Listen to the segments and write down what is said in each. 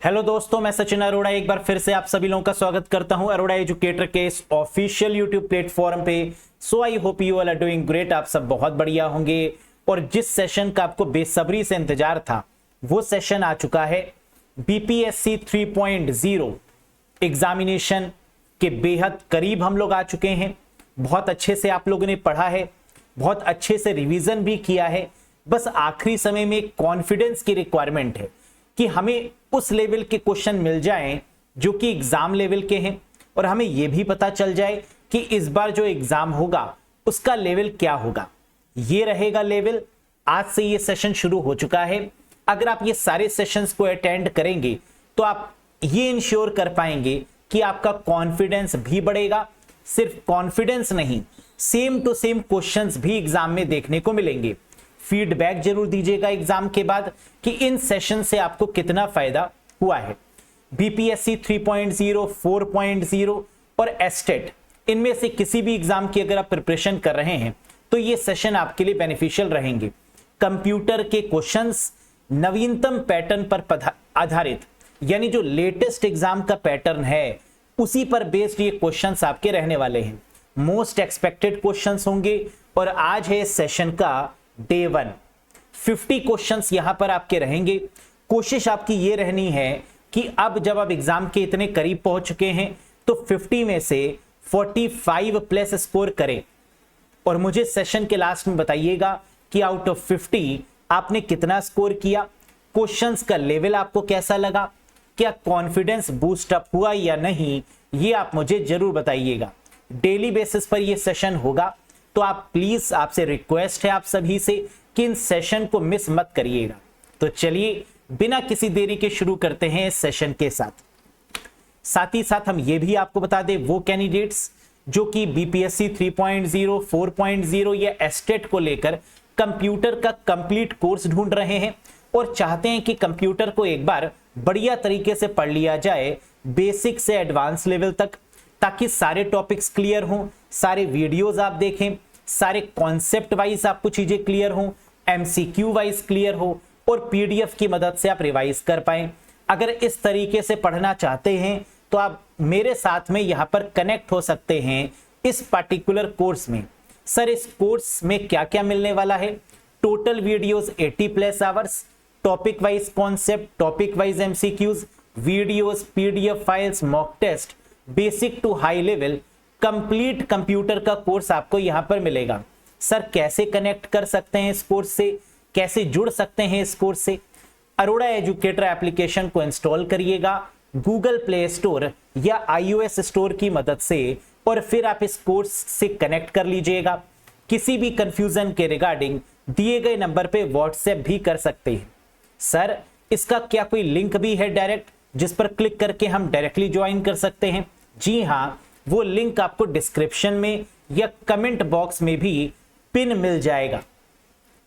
Hello दोस्तों, मैं सचिन अरोड़ा एक बार फिर से आप सभी लोगों का स्वागत करता हूं अरोड़ा एजुकेटर के इस ऑफिशियल यूट्यूब प्लेटफॉर्म पे। So I hope you all are doing great. आप सब बहुत बढ़िया होंगे और जिस सेशन का आपको बेसब्री से इंतजार था वो सेशन आ चुका है। बीपीएससी 3.0 एग्जामिनेशन के बेहद करीब हम लोग आ चुके हैं। बहुत अच्छे से आप लोगों ने पढ़ा है, बहुत अच्छे से रिवीजन भी किया है। बस आखिरी समय में कॉन्फिडेंस की रिक्वायरमेंट है कि हमें उस लेवल के क्वेश्चन मिल जाएं जो कि एग्जाम लेवल के हैं और हमें यह भी पता चल जाए कि इस बार जो एग्जाम होगा उसका लेवल क्या होगा। ये रहेगा लेवल। आज से ये सेशन शुरू हो चुका है। अगर आप ये सारे सेशंस को अटेंड करेंगे तो आप ये इंश्योर कर पाएंगे कि आपका कॉन्फिडेंस भी बढ़ेगा। सिर्फ कॉन्फिडेंस नहीं, सेम टू सेम क्वेश्चंस भी एग्जाम में देखने को मिलेंगे। फीडबैक जरूर दीजिएगा एग्जाम के बाद कि इन सेशन से आपको कितना फायदा हुआ है। बीपीएससी 3.0, 4.0 और एस्टेट, इनमें से किसी भी एग्जाम की अगर आप प्रिपरेशन कर रहे हैं तो ये सेशन आपके लिए बेनिफिशियल रहेंगे। कंप्यूटर के क्वेश्चंस नवीनतम पैटर्न पर आधारित, यानी जो लेटेस्ट एग्जाम का पैटर्न है उसी पर बेस्ड ये क्वेश्चंस आपके रहने वाले हैं। मोस्ट एक्सपेक्टेड क्वेश्चंस होंगे और आज है सेशन का डे 1। 50 क्वेश्चंस यहां पर आपके रहेंगे। कोशिश आपकी ये रहनी है कि अब जब आप एग्जाम के इतने करीब पहुंच चुके हैं तो 50 में से 45 प्लस स्कोर करें और मुझे सेशन के लास्ट में बताइएगा कि आउट ऑफ 50 आपने कितना स्कोर किया, क्वेश्चंस का लेवल आपको कैसा लगा, क्या कॉन्फिडेंस बूस्ट अप हुआ या नहीं, ये आप मुझे जरूर बताइएगा। डेली बेसिस पर ये सेशन होगा तो आप प्लीज, आपसे रिक्वेस्ट है आप सभी से कि इन सेशन को मिस मत करिएगा। तो चलिए बिना किसी देरी के शुरू करते हैं इस सेशन के साथ ही साथ हम ये भी आपको बता दें वो कैंडिडेट्स जो कि बीपीएससी 3.0, 4.0 या एस्टेट को लेकर कंप्यूटर का कंप्लीट कोर्स ढूंढ रहे हैं और चाहते हैं कि कंप्यूटर को एक बार बढ़िया तरीके से पढ़ लिया जाए, बेसिक से एडवांस लेवल तक, ताकि सारे टॉपिक्स क्लियर हों, सारे वीडियोस आप देखें, सारे कॉन्सेप्ट वाइज आपको चीजें क्लियर हों, एमसीक्यू वाइज क्लियर हो और पीडीएफ की मदद से आप रिवाइज कर पाएं। अगर इस तरीके से पढ़ना चाहते हैं तो आप मेरे साथ में यहां पर कनेक्ट हो सकते हैं इस पार्टिकुलर कोर्स में। सर, इस कोर्स में क्या क्या मिलने वाला है? Total videos 80+ hours, topic wise concept, topic wise MCQs, videos, PDF files, mock test, basic to high level, complete computer का कोर्स आपको यहां पर मिलेगा। सर, कैसे कनेक्ट कर सकते हैं इस कोर्स से, कैसे जुड़ सकते हैं इस कोर्स से? अरोड़ा एजुकेटर एप्लीकेशन को इंस्टॉल करिएगा गूगल प्ले स्टोर या iOS स्टोर की मदद से और फिर आप इस कोर्स से कनेक्ट कर लीजिएगा। किसी भी कंफ्यूजन के रिगार्डिंग दिए गए नंबर पे व्हाट्सएप भी कर सकते हैं। सर, इसका क्या कोई लिंक भी है डायरेक्ट जिस पर क्लिक करके हम डायरेक्टली ज्वाइन कर सकते हैं? जी हाँ, वो लिंक आपको डिस्क्रिप्शन में या कमेंट बॉक्स में भी पिन मिल जाएगा।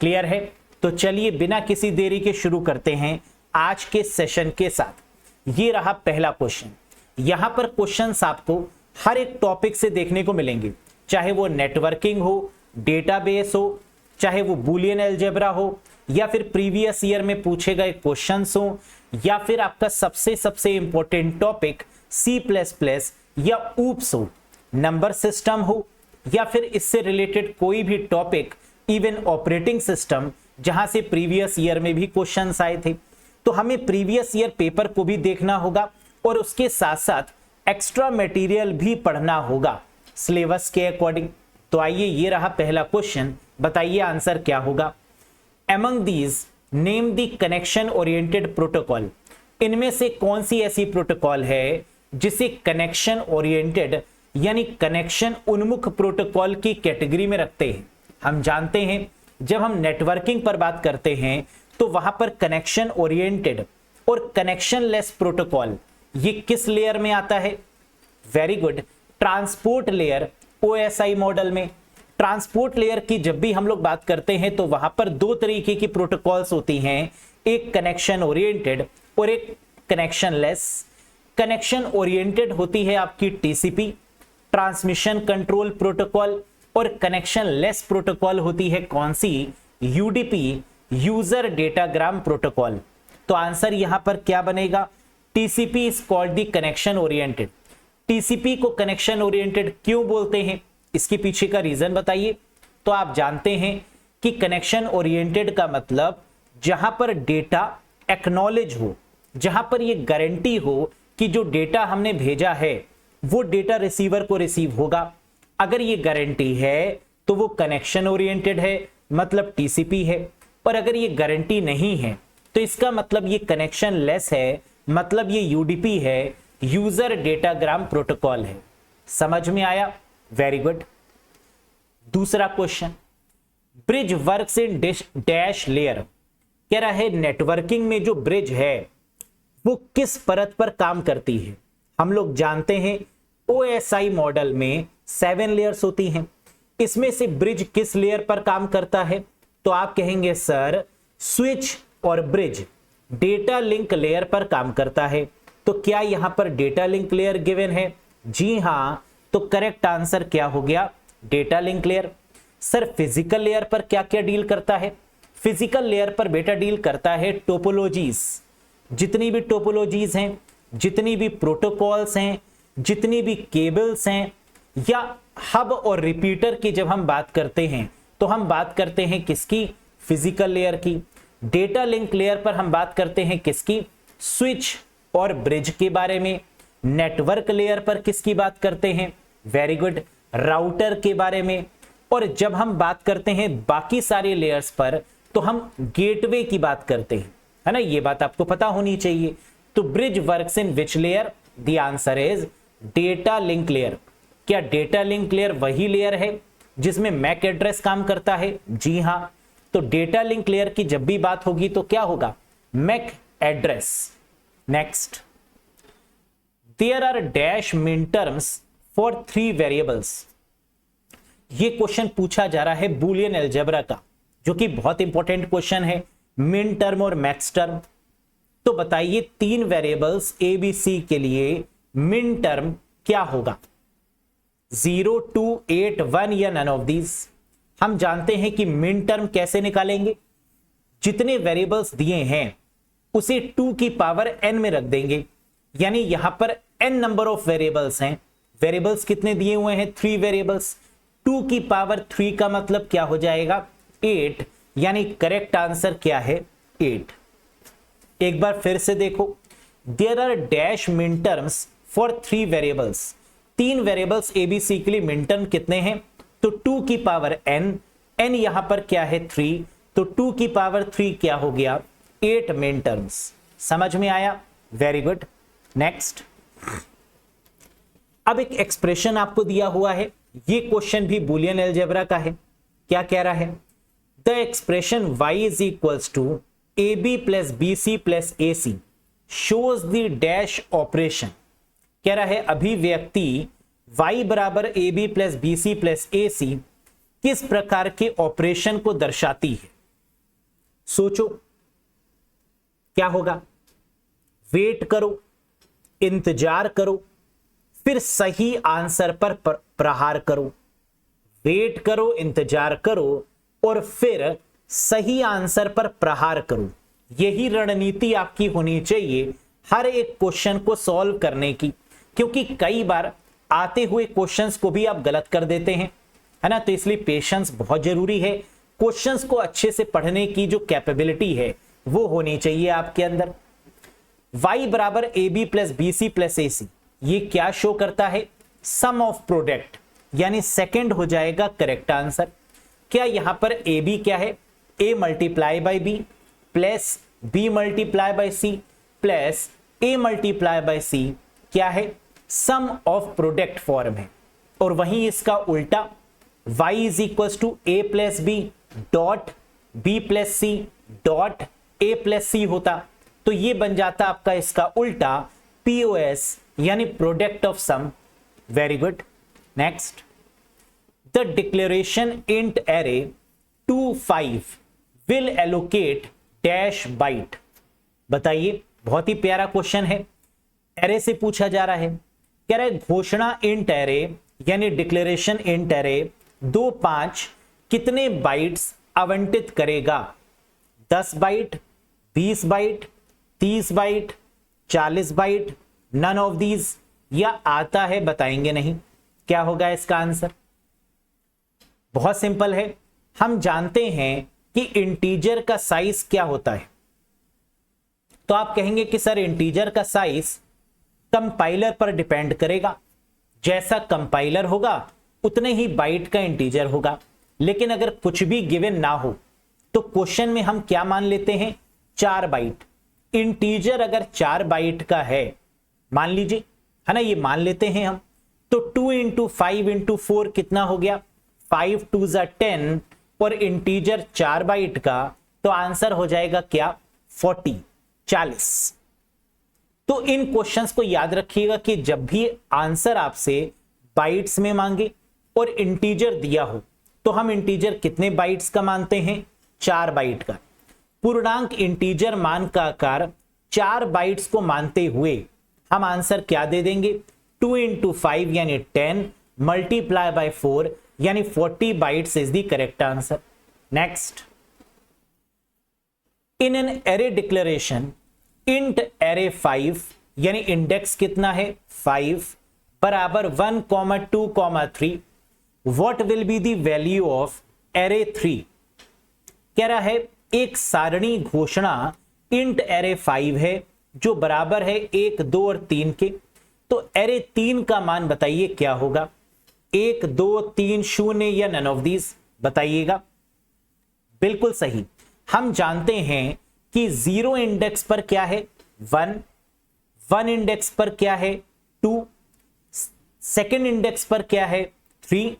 क्लियर है? तो चलिए बिना किसी देरी के शुरू करते हैं आज के सेशन के साथ। ये रहा पहला क्वेश्चन। यहां पर क्वेश्चंस आपको हर एक टॉपिक से देखने को मिलेंगे, चाहे वो नेटवर्किंग हो, डेटाबेस हो, चाहे वो बूलियन अलजेब्रा हो, या फिर प्रीवियस ईयर में पूछे गए क्वेश्चंस हो, या फिर आपका सबसे इंपॉर्टेंट टॉपिक C++ या ऊप्स हो, नंबर सिस्टम हो, या फिर इससे रिलेटेड कोई भी टॉपिक, इवन ऑपरेटिंग सिस्टम, जहां से प्रीवियस ईयर में भी क्वेश्चंस आए थे। तो हमें प्रीवियस ईयर पेपर को भी देखना होगा और उसके साथ साथ एक्स्ट्रा मटेरियल भी पढ़ना होगा सिलेबस के अकॉर्डिंग। तो आइए, ये रहा पहला क्वेश्चन, बताइए आंसर क्या होगा। Among these, name the connection oriented protocol. इनमें से कौन सी ऐसी प्रोटोकॉल है जिसे कनेक्शन ओरिएंटेड यानी कनेक्शन उन्मुख प्रोटोकॉल की कैटेगरी में रखते हैं? हम जानते हैं जब हम नेटवर्किंग पर बात करते हैं तो वहां पर कनेक्शन ओरिएंटेड और कनेक्शन लेस प्रोटोकॉल ये किस लेयर में आता है? Very good, transport layer OSI model में। ट्रांसपोर्ट लेयर की जब भी हम लोग बात करते हैं तो वहां पर दो तरीके की प्रोटोकॉल्स होती हैं, एक कनेक्शन ओरिएंटेड और एक कनेक्शन लेस। कनेक्शन ओरिएंटेड होती है आपकी TCP, ट्रांसमिशन कंट्रोल प्रोटोकॉल, और कनेक्शन लेस प्रोटोकॉल होती है कौन सी? UDP, user datagram protocol. तो आंसर यहां पर क्या बनेगा? TCP is called the connection oriented. TCP को कनेक्शन ओरिएंटेड क्यों बोलते हैं, इसके पीछे का रीजन बताइए। तो आप जानते हैं कि कनेक्शन ओरिएंटेड का मतलब जहां पर डेटा एक्नॉलेज हो, जहां पर ये गारंटी हो कि जो डेटा हमने भेजा है वो डेटा रिसीवर को रिसीव होगा। अगर ये गारंटी है तो वो कनेक्शन ओरिएंटेड है, मतलब टीसीपी है। और अगर ये गारंटी नहीं है तो इसका मतलब ये कनेक्शन लेस है, मतलब ये यूडीपी है, यूजर डेटाग्राम प्रोटोकॉल है। समझ में आया? Very good. दूसरा question, bridge works in dash layer. कह रहा है नेटवर्किंग में जो ब्रिज है वो किस परत पर काम करती है। हम लोग जानते हैं OSI मॉडल में 7 लेयर्स होती हैं, इसमें से ब्रिज किस लेयर पर काम करता है? तो आप कहेंगे सर स्विच और ब्रिज डेटा लिंक लेयर पर काम करता है। तो क्या यहां पर डेटा लिंक लेयर गिवन है? जी हां, तो करेक्ट आंसर क्या हो गया? Data link layer. Sir physical layer पर क्या क्या डील करता है? फिजिकल लेयर पर बेटा डील करता है टोपोलॉजीज, जितनी भी टोपोलॉजीज हैं, जितनी भी प्रोटोकॉल्स हैं, जितनी भी केबल्स हैं, या हब और रिपीटर की जब हम बात करते हैं तो हम बात करते हैं किसकी? फिजिकल लेयर की। डेटा लिंक लेयर पर हम बात करते हैं किसकी? स्विच और ब्रिज के बारे में। नेटवर्क लेयर पर किसकी बात करते हैं? वेरी गुड, राउटर के बारे में। और जब हम बात करते हैं बाकी सारे लेयर्स पर तो हम गेटवे की बात करते हैं, है ना? ये बात आपको पता होनी चाहिए। तो bridge works in which layer? The answer is data link layer. क्या डेटा लिंक लेयर वही लेयर है जिसमें मैक एड्रेस काम करता है? जी हां, तो डेटा लिंक लेयर की जब भी बात होगी तो क्या होगा? MAC address. Next, there are dash minterms for 3 variables. ये क्वेश्चन पूछा जा रहा है बूलियन अलजेब्रा का, जो कि बहुत इंपॉर्टेंट क्वेश्चन है, मिन टर्म और मैक्स टर्म। तो बताइए 3 वेरिएबल्स ABC के लिए मिन टर्म क्या होगा? 0, 2, 8, 1 या नन ऑफ दीज। हम जानते हैं कि मिन टर्म कैसे निकालेंगे? जितने वेरिएबल्स दिए हैं उसे 2 की पावर n में रख देंगे, यानी यहां पर n नंबर ऑफ वेरिएबल्स हैं। वेरिएबल्स कितने दिए हुए हैं? 3 वेरिएबल्स। 2 की पावर 3 का मतलब क्या हो जाएगा? 8, यानी करेक्ट आंसर क्या है? 8। एक बार फिर से देखो, there are dash minterms for 3 variables. 3 variables ABC के लिए मिन टर्म कितने हैं? तो 2 की पावर n, n यहां पर क्या है? 3, तो 2 की पावर 3 क्या हो गया? 8 मिन टर्म्स। समझ में आया? Very good. नेक्स्ट, अब एक एक्सप्रेशन आपको दिया हुआ है, ये क्वेश्चन भी बूलियन अलजेब्रा का है। क्या कह रहा है? The expression y is equals to AB plus BC plus AC shows the dash operation. कह रहा है अभिव्यक्ति y बराबर AB plus BC plus AC किस प्रकार के ऑपरेशन को दर्शाती है? सोचो क्या होगा? वेट करो, इंतजार करो, फिर सही आंसर पर प्रहार करो। वेट करो, इंतजार करो और फिर सही आंसर पर प्रहार करो। यही रणनीति आपकी होनी चाहिए हर एक क्वेश्चन को सॉल्व करने की, क्योंकि कई बार आते हुए क्वेश्चंस को भी आप गलत कर देते हैं, है ना? तो इसलिए पेशेंस बहुत जरूरी है। क्वेश्चंस को अच्छे से पढ़ने की जो कैपेबिलिटी है वो होनी चाहिए आपके अंदर। y बराबर AB plus BC plus AC, ये क्या शो करता है? सम ऑफ प्रोडक्ट, यानी सेकंड हो जाएगा करेक्ट आंसर। क्या यहां पर AB क्या है? A multiply by B plus B multiply by C plus A multiply by C क्या है? सम ऑफ प्रोडक्ट फॉर्म है। और वहीं इसका उल्टा y is equal to A plus B dot B plus C dot A plus C होता, तो ये बन जाता आपका इसका उल्टा POS, यानी product of sum. Very good. Next, the declaration int array 25 will allocate dash byte. बताइए, बहुत ही प्यारा क्वेश्चन है, एरे से पूछा जा रहा है। कह रहा है घोषणा इंट एरे यानी डिक्लेरेशन इंट एरे 25 कितने बाइट्स आवंटित करेगा? 10 byte, 20 byte, 30 byte 40 byte, none of these, या आता है बताएंगे नहीं। क्या होगा इसका आंसर? बहुत सिंपल है, हम जानते हैं कि इंटीजर का साइज क्या होता है। तो आप कहेंगे कि सर इंटीजर का साइज कंपाइलर पर डिपेंड करेगा, जैसा कंपाइलर होगा उतने ही बाइट का इंटीजर होगा। लेकिन अगर कुछ भी गिवन ना हो तो क्वेश्चन में हम क्या मान लेते हैं? 4 बाइट। इंटीजर अगर 4 बाइट का है, मान लीजिए, है ना, ये मान लेते हैं हम, तो 2 इंटू 5 इंटू 4 कितना हो गया? 5 2 ज़ा 10, और इंटीजर 4 बाइट का, तो आंसर हो जाएगा क्या? 40। तो इन क्वेश्चंस को याद रखिएगा कि जब भी आंसर आपसे बाइट्स में मांगे और इंटीजर दिया हो तो हम इंटीजर कितने बाइट्स का मानते हैं? 4 बाइट का। पूर्णांक इंटीजर मान का आकार 4 बाइट्स को मानते हुए हम आंसर क्या दे देंगे? 2 इंटू 5 यानी 10 मल्टीप्लाई बाय 4 यानी 40 bytes is the correct answer. Next, in an array declaration int array 5 यानी इंडेक्स कितना है? 5 बराबर 1, 2, 3, what will be the value of array 3? कह रहा है एक सारणी घोषणा इंट एरे 5 है जो बराबर है 1, 2 और 3 के। तो एरे 3 का मान बताइए क्या होगा? 1, 2, 3, 0 या नन ऑफ दीज? बताइएगा। बिल्कुल सही, हम जानते हैं कि 0 इंडेक्स पर क्या है? 1, 1 इंडेक्स पर क्या है? 2, सेकंड इंडेक्स पर क्या है? 3,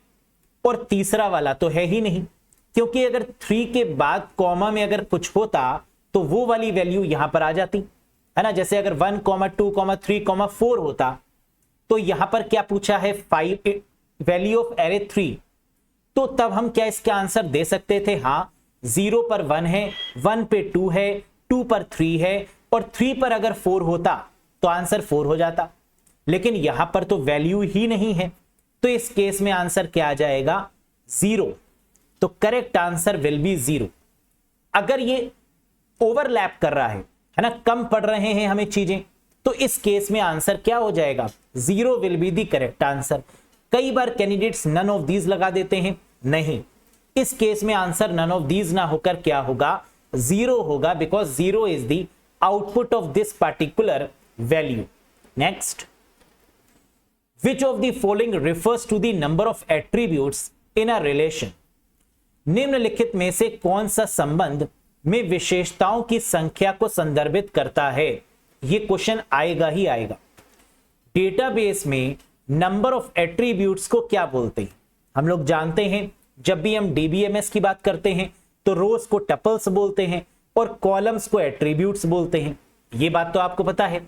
और तीसरा वाला तो है ही नहीं, क्योंकि अगर 3 के बाद कॉमा में अगर कुछ होता तो वो वाली वैल्यू यहां पर आ जाती, है ना। जैसे अगर 1, 2, 3, 4 होता तो यहां पर क्या पूछा है? 5 वैल्यू ऑफ एरे 3, तो तब हम क्या इसका आंसर दे सकते थे? हाँ, 0 पर 1 है, 1 पे 2 है, 2 पर 3 है, और 3 पर अगर 4 होता तो आंसर 4 हो जाता। लेकिन यहां पर तो वैल्यू ही नहीं है, तो इस केस में आंसर क्या आ जाएगा? 0। तो करेक्ट आंसर विल बी 0। अगर ये ओवरलैप कर रहा है ना, कम पड़ रहे हैं हमें चीजें, तो इस केस में आंसर क्या हो जाएगा? 0 will be the correct answer. कई बार कैंडिडेट्स नन ऑफ दीज लगा देते हैं, नहीं, इस केस में आंसर नन ऑफ दीज ना होकर क्या होगा? 0 होगा, because 0 is the output of this particular value. Next, which of the following refers to the number of attributes in a relation? निम्नलिखित में से कौन सा संबंध में विशेषताओं की संख्या को संदर्भित करता है? यह क्वेश्चन आएगा ही आएगा। डेटाबेस में नंबर ऑफ एट्रीब्यूट्स को क्या बोलते हैं? हम लोग जानते हैं, जब भी हम डीबीएमएस की बात करते हैं तो रोज को टपल्स बोलते हैं और कॉलम्स को एट्रीब्यूट्स बोलते हैं। यह बात तो आपको पता है।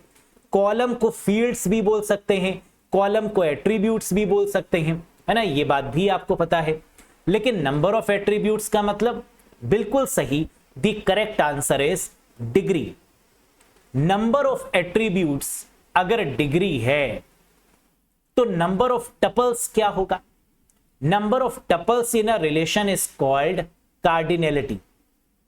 कॉलम को फील्ड्स भी बोल सकते हैं, कॉलम को एट्रीब्यूट्स भी बोल सकते हैं, है ना, ये बात भी आपको पता है। लेकिन नंबर ऑफ एट्रीब्यूट्स का मतलब? बिल्कुल सही, the correct answer is degree. Number of attributes अगर डिग्री है तो नंबर ऑफ टपल्स क्या होगा? Number of tuples in a relation is called cardinality.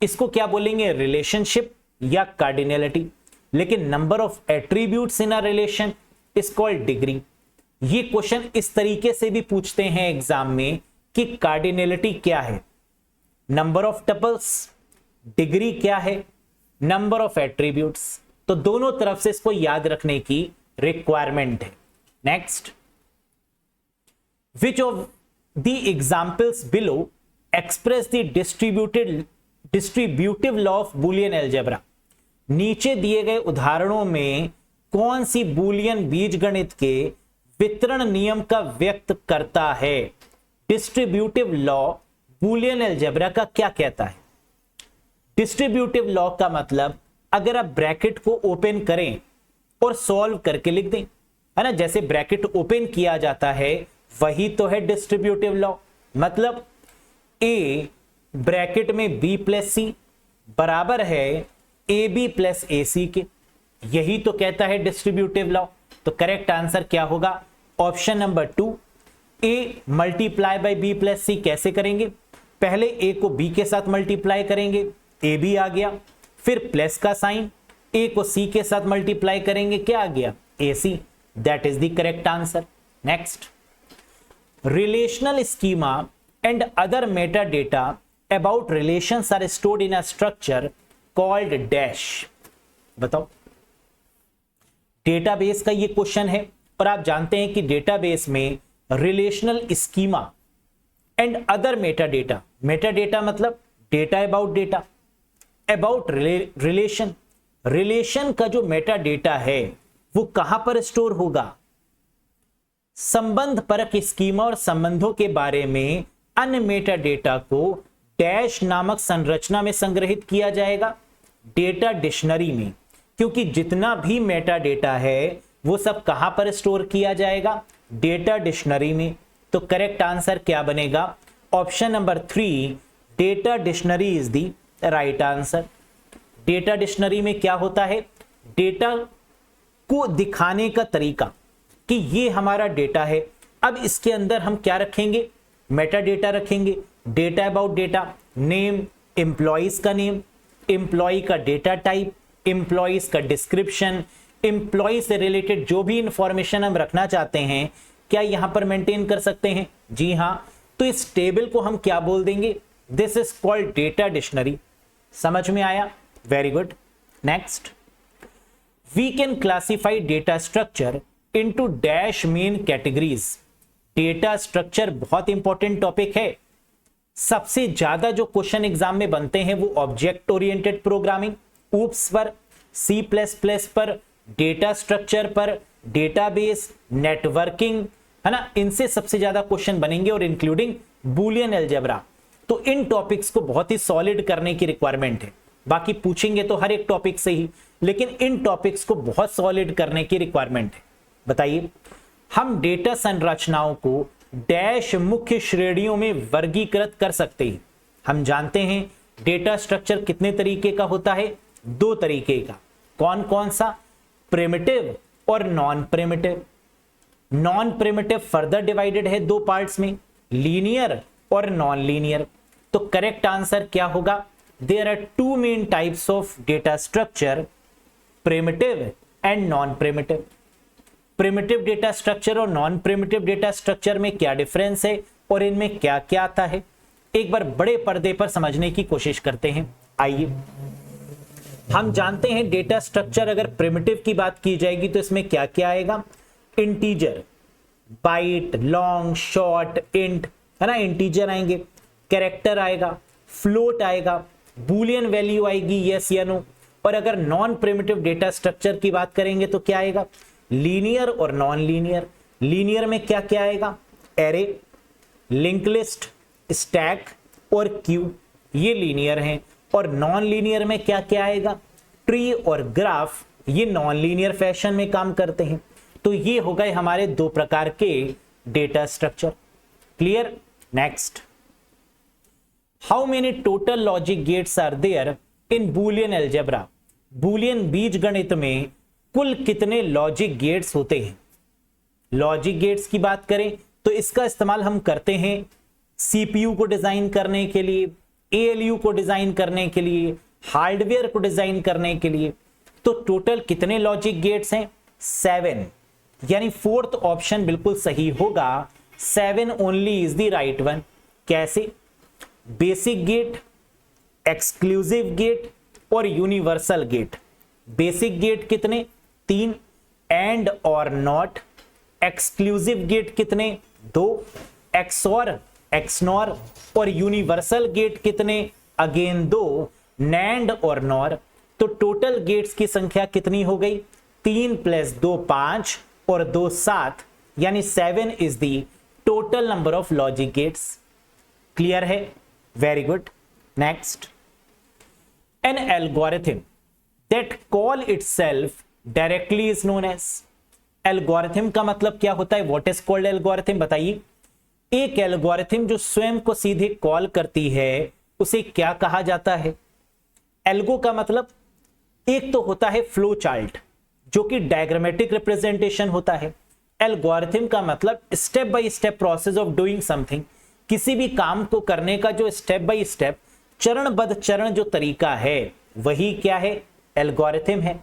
इसको क्या बोलेंगे? रिलेशनशिप या कार्डिनलिटी। लेकिन number of attributes in a relation is called degree. ये क्वेश्चन इस तरीके से भी पूछते हैं एग्जाम में कि कार्डिनलिटी क्या है, नंबर ऑफ टपल्स, डिग्री क्या है, नंबर ऑफ एट्रीब्यूट्स। तो दोनों तरफ से इसको याद रखने की रिक्वायरमेंट है। Next, which of the examples below express the distributive law of Boolean algebra? नीचे दिए गए उदाहरणों में कौन सी बुलियन बीजगणित के वितरण नियम का व्यक्त करता है? डिस्ट्रीब्यूटिव लॉ बुलियन अलजेब्रा का क्या कहता है? डिस्ट्रीब्यूटिव लॉ का मतलब, अगर आप ब्रैकेट को ओपन करें और सॉल्व करके लिख दें, है ना, जैसे ब्रैकेट ओपन किया जाता है वही तो है डिस्ट्रीब्यूटिव लॉ। मतलब a ब्रैकेट में b प्लस सी बराबर है ab प्लस ac के, यही तो कहता है डिस्ट्रीब्यूटिव लॉ। तो करेक्ट आंसर क्या होगा? Option number 2, a multiply by b plus C. कैसे करेंगे? पहले a को b के साथ मल्टीप्लाई करेंगे, ab आ गया, फिर प्लस का साइन, ए को सी के साथ मल्टीप्लाई करेंगे, क्या आ गया, AC, that is the correct answer. Next, relational schema and other meta data about relations are stored in a structure called dash. बताओ, डेटाबेस का ये क्वेश्चन है और आप जानते हैं कि डेटाबेस में relational schema and other meta data मतलब data about data, about relation, relation का जो मेटा डेटा है वो कहां पर स्टोर होगा, संबंध परक स्कीमा और संबंधों के बारे में अन्य मेटा डेटा को डैश नामक संरचना में संग्रहित किया जाएगा, डेटा डिक्शनरी में। क्योंकि जितना भी मेटा डेटा है वो सब कहां पर स्टोर किया जाएगा, डेटा डिक्शनरी में। तो करेक्ट आंसर क्या बनेगा, option number 3, data dictionary is the right answer. Data dictionary में क्या होता है, डेटा को दिखाने का तरीका कि ये हमारा डेटा है। अब इसके अंदर हम क्या रखेंगे, मेटा डेटा रखेंगे, data about data, name, employees का नेम, एम्प्लॉय का डेटा टाइप, एम्प्लॉइज का डिस्क्रिप्शन, एम्प्लॉय से रिलेटेड जो भी इंफॉर्मेशन हम रखना चाहते हैं क्या यहां पर मेंटेन कर सकते हैं, जी हां। तो इस टेबल को हम क्या बोल देंगे, this is called data dictionary. समझ में आया, very good. Next, we can classify data structure into dash main categories. Data structure बहुत इंपॉर्टेंट टॉपिक है। सबसे ज्यादा जो क्वेश्चन एग्जाम में बनते हैं वो ऑब्जेक्ट ओरिएंटेड प्रोग्रामिंग, ऊप्स पर, C++ पर, डेटा स्ट्रक्चर पर, डेटाबेस, नेटवर्किंग, है ना, इनसे सबसे ज्यादा क्वेश्चन बनेंगे और इंक्लूडिंग बूलियन अलजेब्रा। तो इन टॉपिक्स को बहुत ही सॉलिड करने की रिक्वायरमेंट है। बाकी पूछेंगे तो हर एक टॉपिक से ही, लेकिन इन टॉपिक्स को बहुत सॉलिड करने की रिक्वायरमेंट है। बताइए, हम डेटा संरचनाओं को डैश मुख्य श्रेणियों में वर्गीकृत कर सकते हैं। हम जानते हैं डेटा स्ट्रक्चर कितने तरीके का होता है, 2 तरीके का। कौन कौन सा, प्रिमिटिव और non primitive. Non primitive further divided है 2 पार्ट्स में, लीनियर और नॉन लीनियर। तो करेक्ट आंसर क्या होगा, there are 2 main types of data structure, primitive and non primitive. Primitive data structure और नॉन प्रिमिटिव डेटा स्ट्रक्चर में क्या डिफरेंस है और इनमें क्या क्या आता है, एक बार बड़े पर्दे पर समझने की कोशिश करते हैं। आइए, हम जानते हैं डेटा स्ट्रक्चर अगर प्रिमिटिव की बात की जाएगी तो इसमें क्या क्या आएगा, integer, byte, long, short, int, है ना, इंटीजर आएंगे, कैरेक्टर आएगा, फ्लोट आएगा, बूलियन वैल्यू आएगी, यस या नो। और अगर नॉन प्रिमिटिव डेटा स्ट्रक्चर की बात करेंगे तो क्या आएगा, लीनियर और नॉन लीनियर। लीनियर में क्या क्या आएगा, एरे, लिंक लिस्ट, स्टैक और क्यू, ये लीनियर हैं। और नॉन लीनियर में क्या क्या आएगा, ट्री और ग्राफ, ये नॉन लीनियर फैशन में काम करते हैं। तो ये हो गए हमारे 2 प्रकार के data structure. Clear. Next, how many total logic gates are there in boolean algebra. Boolean बीजगणित में कुल कितने लॉजिक गेट्स होते हैं। लॉजिक गेट्स की बात करें तो इसका इस्तेमाल हम करते हैं सीपीयू को डिजाइन करने के लिए, एएलयू को डिजाइन करने के लिए, हार्डवेयर को डिजाइन करने के लिए। तो टोटल कितने लॉजिक गेट्स हैं, 7, यानी 4th ऑप्शन बिल्कुल सही होगा, 7 only is the right one. कैसे, बेसिक गेट, एक्सक्लूसिव गेट और यूनिवर्सल गेट। बेसिक गेट कितने, 3, एंड और नॉट। एक्सक्लूसिव गेट कितने, 2, एक्सऑर, एक्सनॉर। और यूनिवर्सल गेट कितने, अगेन 2, नैंड और नॉर। तो टोटल गेट्स की संख्या कितनी हो गई, 3 + 2 5 और 2 7, यानी 7 is the total number of logic gates. Clear है, very good. Next, an algorithm that call itself directly is known as. Algorithm का मतलब क्या होता है, व्हाट इज कॉल्ड एल्गोरिथम, बताइए। एक एल्गोरिथम जो स्वयं को सीधे कॉल करती है उसे क्या कहा जाता है। एल्गो का मतलब एक तो होता है फ्लो चार्ट जो कि डायग्रामेटिक रिप्रेजेंटेशन होता है। एल्गोरिथम का मतलब step by step process of doing something, किसी भी काम को करने का जो स्टेप बाय स्टेप चरणबद्ध चरण जो तरीका है वही क्या है, एल्गोरिथम है।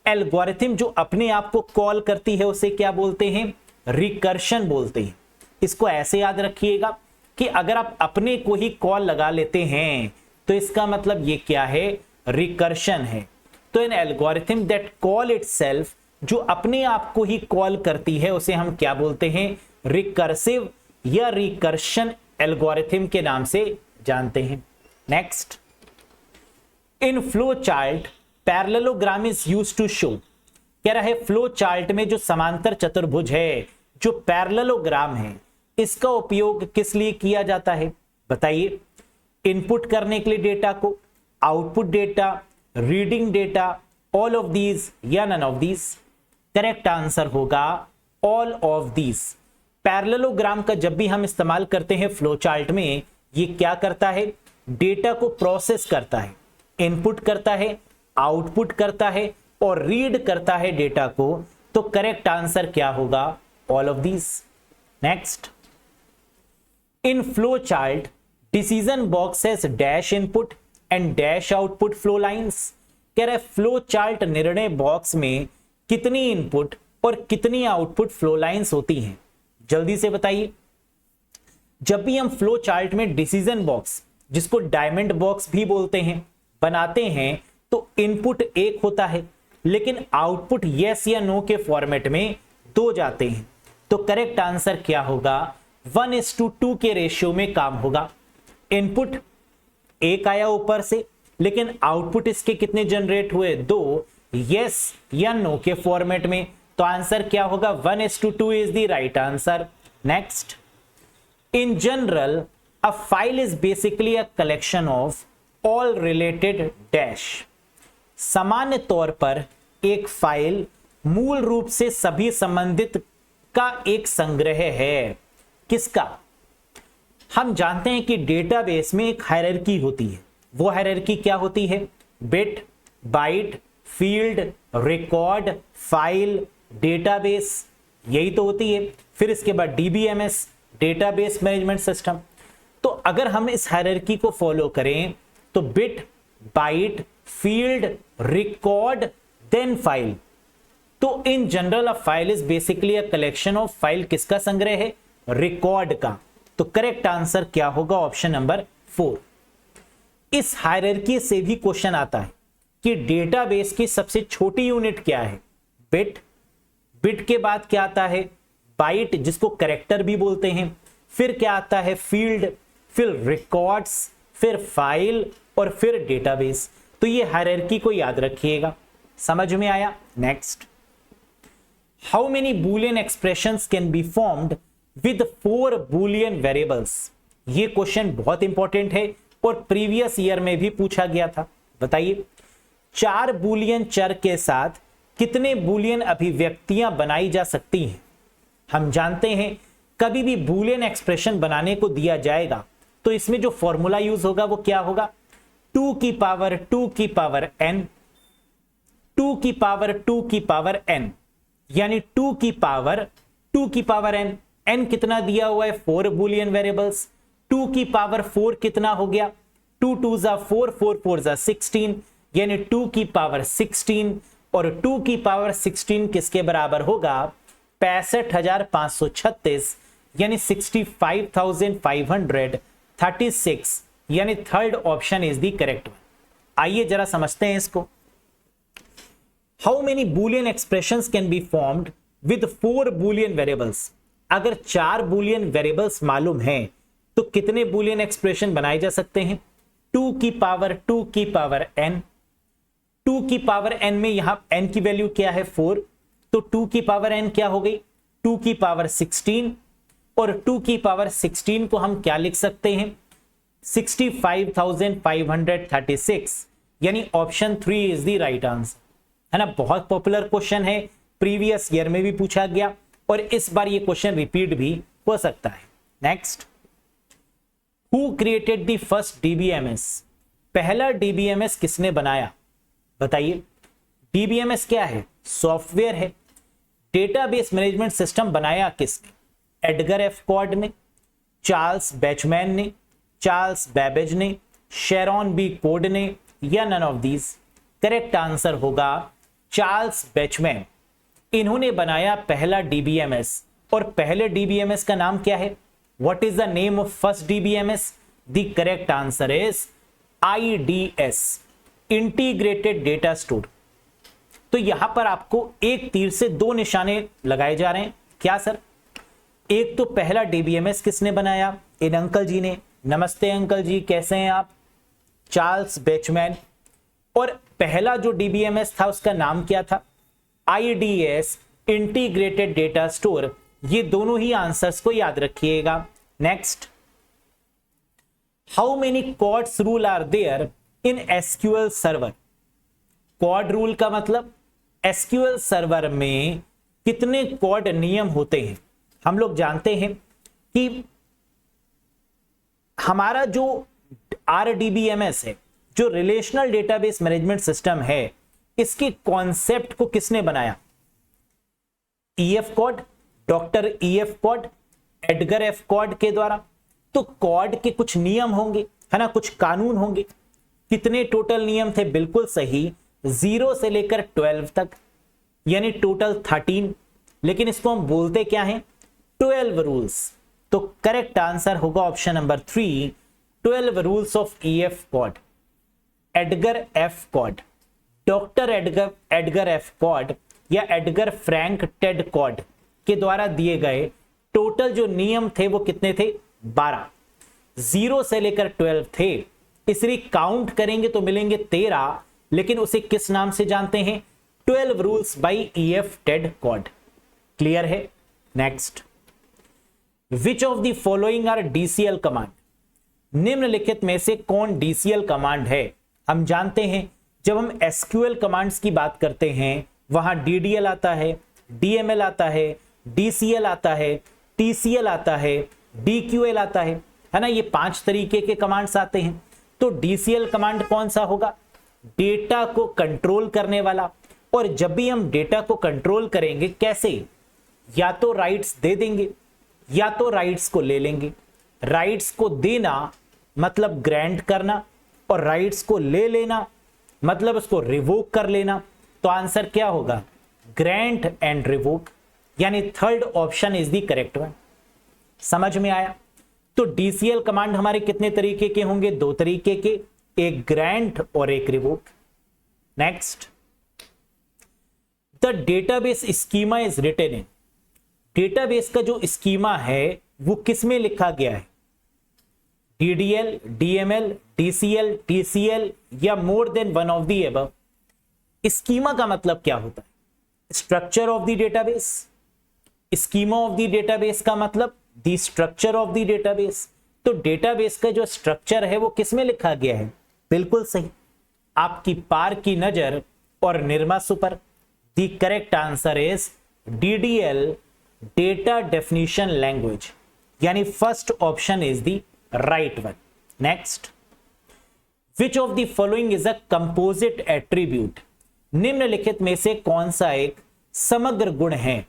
एल्गोरिथम जो अपने आप को कॉल करती है उसे क्या बोलते हैं? रिकर्शन बोलते हैं। इसको ऐसे याद रखिएगा कि अगर आप अपने को ही कॉल लगा लेते हैं तो इसका मतलब ये क्या है? रिकर्शन है। तो N algorithm that call itself, जो अपने आप को ही कॉल करती है, उसे हम क्या बोलते हैं? रिकर्सिव या रिकर्शन एल्गोरिथम के नाम से जानते हैं। Next, in flow chart parallelogram is used to show. कह रहा है फ्लो चार्ट में जो समांतर चतुर्भुज है, जो पैरेललोग्राम है, इसका उपयोग किस लिए किया जाता है? बताइए। इनपुट करने के लिए डेटा को, output data, reading data, all of these या none of these? Correct answer होगा ऑल ऑफ दीज। पैरेललोग्राम का जब भी हम इस्तेमाल करते हैं फ्लो चार्ट में, ये क्या करता है? डेटा को प्रोसेस करता है, इनपुट करता है, आउटपुट करता है और रीड करता है डेटा को। तो करेक्ट आंसर क्या होगा? All of these. Next, in flow chart decision box has dash input and dash output flow lines. कह रहे फ्लो चार्ट निर्णय बॉक्स में कितनी इनपुट और कितनी आउटपुट फ्लो लाइंस होती हैं? जल्दी से बताइए। जब भी हम फ्लो चार्ट में डिसीजन बॉक्स, जिसको डायमंड बॉक्स भी बोलते हैं, बनाते हैं तो इनपुट एक होता है, लेकिन आउटपुट यस या नो के फॉर्मेट में दो जाते हैं। तो करेक्ट आंसर क्या होगा? 1:2 के रेशियो में काम होगा। इनपुट एक आया ऊपर से, लेकिन आउटपुट इसके कितने जनरेट हुए? 2, यस या नो के फॉर्मेट में। तो आंसर क्या होगा? 1:2 is the right answer. Next, in general a file is basically a collection of all related dash. सामान्य तौर पर एक फाइल मूल रूप से सभी संबंधित का एक संग्रह है। किसका? हम जानते हैं कि डेटाबेस में एक हायरार्की होती है। वो हायरार्की क्या होती है? Bit, byte, field, record, file, database, यही तो होती है। फिर इसके बाद डीबीएमएस, डेटाबेस मैनेजमेंट सिस्टम। तो अगर हम इस हायरार्की को फॉलो करें तो bit, byte, field, record, then file. तो in general a file is basically a collection of file. किसका संग्रह है? रिकॉर्ड का। तो करेक्ट आंसर क्या होगा? Option number 4। इस हायरार्की से भी क्वेश्चन आता है कि डेटाबेस की सबसे छोटी यूनिट क्या है? बिट। बिट के बाद क्या आता है? बाइट, जिसको कैरेक्टर भी बोलते हैं। फिर क्या आता है? फील्ड, फिर रिकॉर्ड्स, फिर फाइल और फिर डेटाबेस। तो ये हायरार्की को याद रखिएगा। समझ में आया? Next, how many Boolean expressions can be formed with 4 Boolean variables? ये क्वेश्चन बहुत इंपॉर्टेंट है और प्रीवियस ईयर में भी पूछा गया था। बताइए, 4 बूलियन चर के साथ कितने बूलियन अभिव्यक्तियां बनाई जा सकती हैं? हम जानते हैं कभी भी बूलियन एक्सप्रेशन बनाने को दिया जाएगा तो इसमें जो फॉर्मूला यूज होगा वो क्या होगा? 2 की पावर n, 2 की पावर n, यानी 2 की पावर n। n कितना दिया हुआ है? 4 बूलियन वेरिएबल्स। 2 की पावर 4 कितना हो गया? 2 2 जा 4, 4 4 जा 16, यानी 2 की पावर 16। और 2 की पावर 16 किसके बराबर होगा? 65,536, यानी 65,536, यानी third option is the correct one. आइए जरा समझते हैं इसको। How many Boolean expressions can be formed with 4 Boolean variables? अगर 4 बूलियन वेरिएबल्स मालूम हैं तो कितने बूलियन एक्सप्रेशन बनाए जा सकते हैं? 2 की पावर n। 2 की पावर n में यहां n की वैल्यू क्या है? 4। तो 2 की पावर n क्या हो गई? 2 की पावर 16। और 2 की पावर 16 को हम क्या लिख सकते हैं? 65,536, यानी option 3 is the right answer. है ना? बहुत पॉपुलर क्वेश्चन है, प्रीवियस ईयर में भी पूछा गया और इस बार ये क्वेश्चन रिपीट भी हो सकता है। Next, who created the first DBMS? पहला डीबीएमएस किसने बनाया? बताइए। डीबीएमएस क्या है? सॉफ्टवेयर है। डेटाबेस मैनेजमेंट सिस्टम बनाया किसने? एडगर एफ कॉर्ड ने, चार्ल्स बैचमैन ने, चार्ल्स बैबेज ने, शेरॉन बी कोड ने, या none of these? Correct answer होगा चार्ल्स बेचमैन। इन्होंने बनाया पहला डीबीएमएस, और पहले डीबीएमएस का नाम क्या है? What is the name of first DBMS? The correct answer is IDs, integrated data store. तो यहां पर आपको एक तीर से दो निशाने लगाए जा रहे हैं। क्या सर? एक तो पहला डीबीएमएस किसने बनाया? इन अंकल जी ने। नमस्ते अंकल जी, कैसे हैं आप? Charles Bachman. और पहला जो डीबीएमएस था उसका नाम क्या था? IDS, integrated data store. ये दोनों ही आंसर्स को याद रखिएगा। Next, how many Codd's rules are there in SQL server? Codd rule का मतलब एसक्यूएल सर्वर में कितने क्वाड नियम होते हैं? हम लोग जानते हैं कि हमारा जो आरडीबीएमएस है, जो रिलेशनल डेटाबेस मैनेजमेंट सिस्टम है, इसके कॉन्सेप्ट को किसने बनाया? EF Codd, doctor EF Codd, Edgar F Codd के द्वारा। तो कॉड के कुछ नियम होंगे, है ना, कुछ कानून होंगे। कितने टोटल नियम थे? बिल्कुल सही, 0 से लेकर 12 तक, यानी टोटल 13। लेकिन इसको हम बोलते क्या हैं? 12 रूल्स। तो करेक्ट आंसर होगा option number 3, 12 rules of EF Codd, Edgar F Codd, doctor Edgar F Codd या एडगर फ्रैंक टेड कॉड के द्वारा दिए गए टोटल जो नियम थे वो कितने थे? 12। 0 से लेकर 12 थे, इसलिए काउंट करेंगे तो मिलेंगे 13। लेकिन उसे किस नाम से जानते हैं? 12 rules by E F Ted Codd. Clear है? Next, which of the following are DCL command? निम्नलिखित में से कौन डीसीएल कमांड है? हम जानते हैं जब हम एसक्यूएल कमांड्स की बात करते हैं वहां डीडीएल आता है, डीएमएल आता है, डीसीएल आता है, टीसीएल आता है, डीक्यूएल आता है ना। ये 5 तरीके के कमांड्स आते हैं। तो डीसीएल कमांड कौन सा होगा? डेटा को कंट्रोल करने वाला। और जब भी हम डेटा को कंट्रोल करेंगे, कैसे? या तो राइट्स दे देंगे या तो राइट्स को ले लेंगे। राइट्स को देना मतलब ग्रांट करना, और राइट्स को ले लेना मतलब उसको रिवोक कर लेना। तो आंसर क्या होगा? ग्रांट एंड रिवोक, यानी third option is the correct one. समझ में आया? तो डीसीएल कमांड हमारे कितने तरीके के होंगे? 2 तरीके के, एक ग्रांट और एक revoke. Next, the database schema is written in. Database का जो स्कीमा है वो किस में लिखा गया है? डीडीएल, डीएमएल, डीसीएल, टीसीएल या more than one of the above? Schema का मतलब क्या होता है? Structure of the database. Schema of the database का मतलब the structure of the database. तो डेटाबेस का जो स्ट्रक्चर है वो किस में लिखा गया है? बिल्कुल सही, आपकी पार की नजर और निर्मा सुपर। The correct answer is DDL, data definition language, यानी first option is the right one. Next, which of the following is a composite attribute? निम्नलिखित में से कौन सा एक समग्र गुण है?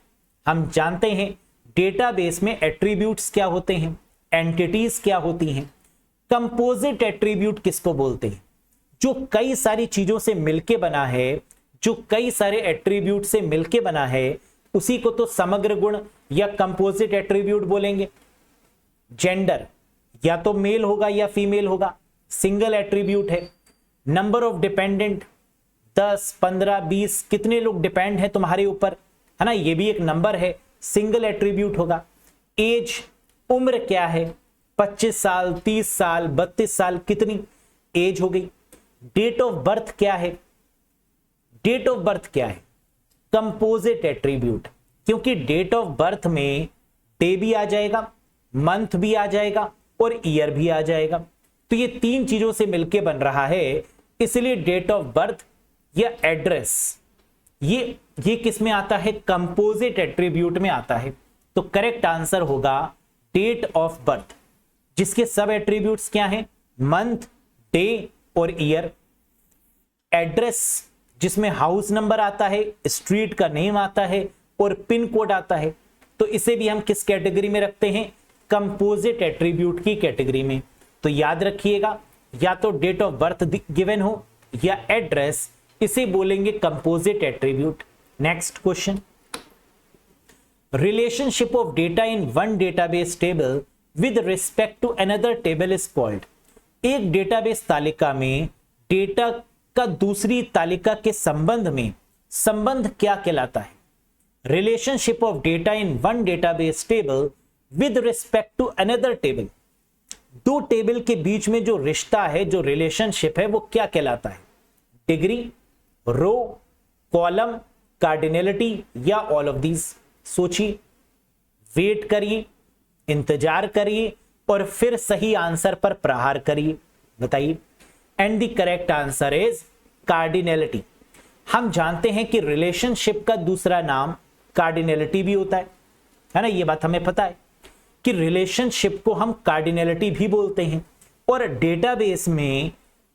हम जानते हैं डेटाबेस में एट्रीब्यूट्स क्या होते हैं, एंटिटीज क्या होती हैं। कंपोजिट एट्रीब्यूट किसको बोलते हैं? जो कई सारी चीजों से मिलके बना है, जो कई सारे एट्रीब्यूट से मिलके बना है, उसी को तो समग्र गुण या कंपोजिट एट्रीब्यूट बोलेंगे। जेंडर या तो मेल होगा या फीमेल होगा, सिंगल एट्रीब्यूट है। नंबर ऑफ डिपेंडेंट 10, 15, 20, कितने लोग डिपेंड हैं तुम्हारे ऊपर, है ना, ये भी एक नंबर है, सिंगल एट्रीब्यूट होगा। एज, उम्र क्या है, 25 साल, 30 साल, 32 साल, कितनी एज हो गई। डेट ऑफ बर्थ क्या है? डेट ऑफ बर्थ क्या है? कंपोजिट एट्रीब्यूट, क्योंकि डेट ऑफ बर्थ में डे भी आ जाएगा, मंथ भी आ जाएगा और ईयर भी आ जाएगा। तो ये 3 चीजों से मिलके बन रहा है, इसलिए डेट ऑफ बर्थ या एड्रेस ये किस में आता है? कंपोजिट एट्रीब्यूट में आता है। तो करेक्ट आंसर होगा डेट ऑफ बर्थ, जिसके सब एट्रीब्यूट्स क्या हैं? मंथ, डे और ईयर। एड्रेस, जिसमें हाउस नंबर आता है, स्ट्रीट का नेम आता है और पिन कोड आता है। तो इसे भी हम किस कैटेगरी में रखते हैं? कंपोजिट एट्रीब्यूट की कैटेगरी में। तो याद रखिएगा, या तो डेट ऑफ बर्थ गिवन हो या एड्रेस इसे बोलेंगे composite attribute. Next question, relationship of data in one database table with respect to another table is called. एक डेटाबेस तालिका में डेटा का दूसरी तालिका के संबंध में संबंध क्या कहलाता है? Relationship of data in one database table with respect to another table, दो टेबल के बीच में जो रिश्ता है, जो रिलेशनशिप है, वो क्या कहलाता है? डिग्री, रो, कॉलम, कार्डिनलिटी या ऑल ऑफ दीज? सोचिए, वेट करिए, इंतजार करिए और फिर सही आंसर पर प्रहार करिए, बताइए। And the correct answer is cardinality. हम जानते हैं कि रिलेशनशिप का दूसरा नाम कार्डिनलिटी भी होता है ना, ये बात हमें पता है कि रिलेशनशिप को हम कार्डिनलिटी भी बोलते हैं। और डेटाबेस में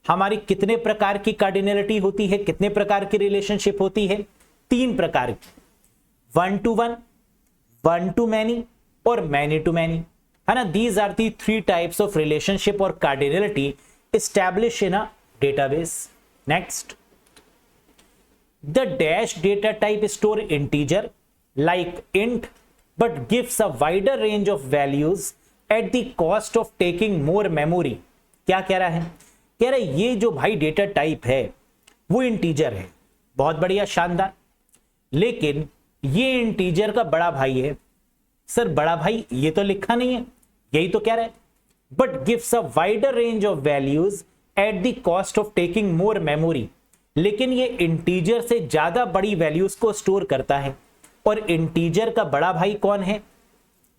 हमारी कितने प्रकार की कार्डिनलिटी होती है, कितने प्रकार की रिलेशनशिप होती है? 3 प्रकार की, 1 to 1, 1 to many और many to many, है ना। These are the 3 types of relationship और cardinality establish in a database. Next, the dash data type store integer like int but gives a wider range of values at the cost of taking more memory। क्या कह रहा है? कह रहा है ये जो भाई डेटा टाइप है वो इंटीजर है, बहुत बढ़िया, शानदार, लेकिन ये इंटीजर का बड़ा भाई है। सर बड़ा भाई ये तो लिखा नहीं है, यही तो कह रहा है, but gives a wider range of values at the cost of taking more memory, लेकिन ये इंटीजर से ज्यादा बड़ी वैल्यूज को स्टोर करता है। और इंटीजर का बड़ा भाई कौन है?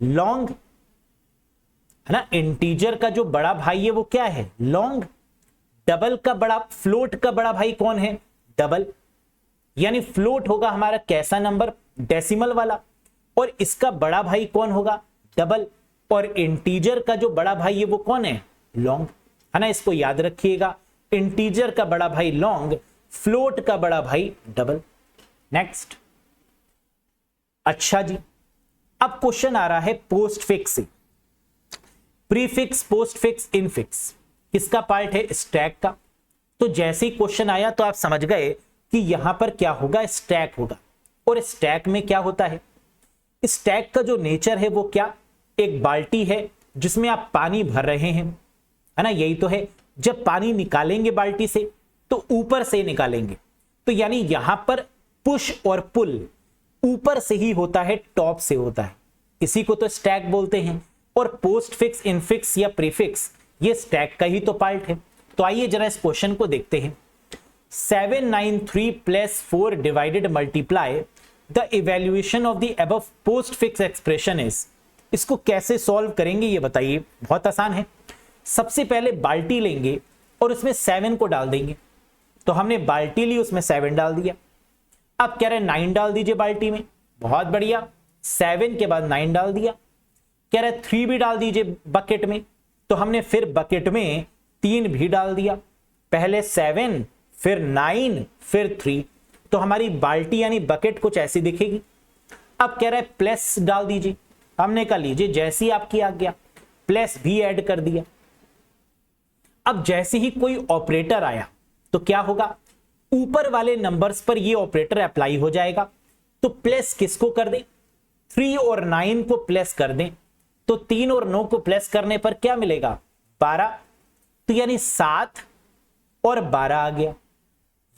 लॉन्ग, है ना। इंटीजर का जो बड़ा भाई है वो क्या है? लॉन्ग। डबल का बड़ा, फ्लोट का बड़ा भाई कौन है? डबल। यानी फ्लोट होगा हमारा कैसा नंबर? डेसिमल वाला। और इसका बड़ा भाई कौन होगा? डबल। और इंटीजर का जो बड़ा भाई है वो कौन है? लॉन्ग, है ना। इसको याद रखिएगा, इंटीजर का बड़ा भाई लॉन्ग, फ्लोट का बड़ा भाई डबल। नेक्स्ट, अच्छा जी, अब क्वेश्चन आ रहा है पोस्ट फिक्स से। प्रीफिक्स, पोस्ट फिक्स, इनफिक्स किसका पार्ट है? स्टैक का। तो जैसे ही क्वेश्चन आया तो आप समझ गए कि यहां पर क्या होगा? स्टैक होगा। और स्टैक में क्या होता है? स्टैक का जो नेचर है वो क्या? एक बाल्टी है जिसमें आप पानी भर रहे हैं, है ना, यही तो है। जब पानी निकालेंगे बाल्टी से तो ऊपर से निकालेंगे, तो यानी यहां पर पुश और पुल ऊपर से ही होता है, टॉप से होता है, इसी को तो स्टैक बोलते हैं। और पोस्ट फिक्स, इनफिक्स या प्रीफिक्स ये स्टैक का ही तो पार्ट है। तो आइए जरा इस क्वेश्चन को देखते हैं। 793 + 4 divided multiply the evaluation of the above post fix expression is. इसको कैसे सॉल्व करेंगे ये बताइए। बहुत आसान है। सबसे पहले बाल्टी लेंगे और उसमें 7 को डाल देंगे। तो हमने बाल्टी ली, उसमें 7 डाल दिया। अब कह रहे 9 डाल दीजिए बाल्टी में, बहुत बढ़िया, 7 के बाद 9 डाल दिया। कह रहे 3 भी डाल दीजिए बकेट में, तो हमने फिर बकेट में 3 भी डाल दिया। पहले 7, फिर 9, फिर 3, तो हमारी बाल्टी यानी बकेट कुछ ऐसी दिखेगी। अब कह रहा है प्लस डाल दीजिए, हमने कहा लीजिए जैसी आपकी आज्ञा, प्लस भी ऐड कर दिया। अब जैसे ही कोई ऑपरेटर आया तो क्या होगा? ऊपर वाले नंबर्स पर ये ऑपरेटर अप्लाई हो जाएगा। तो प्लस किसको कर दें? 3 और 9 को प्लस कर दें, तो 3 और 9 को प्लस करने पर क्या मिलेगा? 12। तो यानी 7 और 12 आ गया।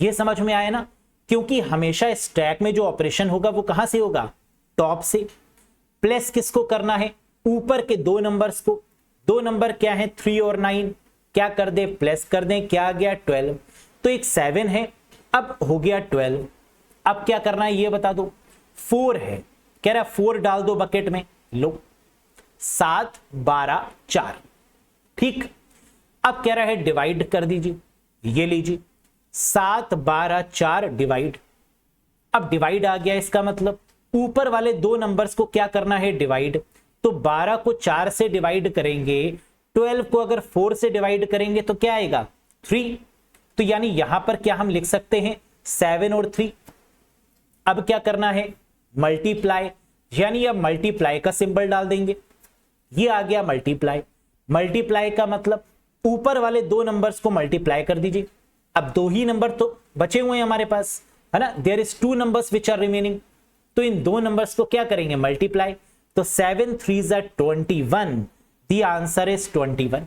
ये समझ में आया ना? क्योंकि हमेशा स्टैक में जो ऑपरेशन होगा वो कहां से होगा? टॉप से। प्लस किसको करना है? ऊपर के 2 नंबर्स को। 2 नंबर क्या है? 3 और 9, क्या कर दे? प्लस कर दें। क्या आ गया? 12। तो एक 7 है, अब हो गया 12। अब क्या करना है ये बता दो। 4 है, कह रहा 4 डाल दो बकेट में, लो 7, 12, 4। ठीक। अब कह रहा है डिवाइड कर दीजिए, ये लीजिए 7, 12, 4 डिवाइड। अब डिवाइड आ गया, इसका मतलब ऊपर वाले 2 नंबर्स को क्या करना है? डिवाइड। तो 12 को 4 से डिवाइड करेंगे, 12 को अगर 4 से डिवाइड करेंगे तो क्या आएगा? 3। तो यानी यहां पर क्या हम लिख सकते हैं? 7 और 3। अब क्या करना है? मल्टीप्लाई, यानी अब मल्टीप्लाई का सिंबल डाल देंगे। ये आ गया मल्टीप्लाई। मल्टीप्लाई का मतलब ऊपर वाले 2 नंबर्स को मल्टीप्लाई कर दीजिए, अब 2 ही नंबर तो बचे हुए हैं हमारे पास, है ना, there is 2 numbers which are remaining, तो इन 2 नंबर्स को क्या करेंगे, मल्टीप्लाई, तो 7 3 21, द आंसर इज 21,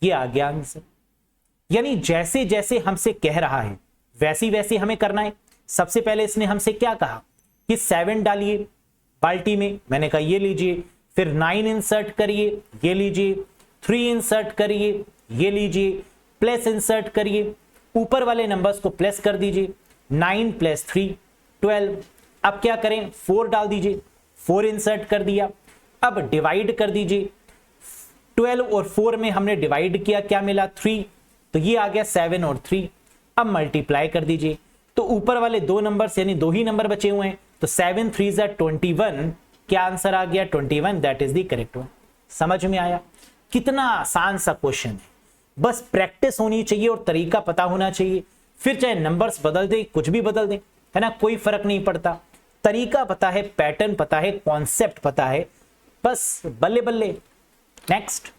ये आ गया आंसर। यानी जैसे जैसे हमसे कह रहा है वैसी वैसी हमें करना है। सबसे पहले इसने हमसे क्या कहा कि 7 डालिए बाल्टी में, मैंने कहा ये लीजिए, फिर 9 इंसर्ट करिए, ये लीजिए, 3 इंसर्ट करिए, ये लीजिए, प्लस इंसर्ट करिए, ऊपर वाले नंबर्स को प्लस कर दीजिए, 9 + 3 12। अब क्या करें, 4 डाल दीजिए, 4 इंसर्ट कर दिया। अब डिवाइड कर दीजिए, 12 और 4 में हमने डिवाइड किया, क्या मिला, 3, तो ये आ गया 7 और 3। अब मल्टीप्लाई कर दीजिए, तो ऊपर वाले 2 नंबर्स यानी 2 ही नंबर बचे हुए हैं, तो 7 3 21, क्या आंसर आ गया, 21, that is the correct one. समझ में आया? कितना आसान सा क्वेश्चन है, बस प्रैक्टिस होनी चाहिए और तरीका पता होना चाहिए। फिर चाहे नंबर्स बदल दे, कुछ भी बदल दे, है ना, कोई फर्क नहीं पड़ता। तरीका पता है, पैटर्न पता है, कॉन्सेप्ट पता है, बस बल्ले बल्ले। Next,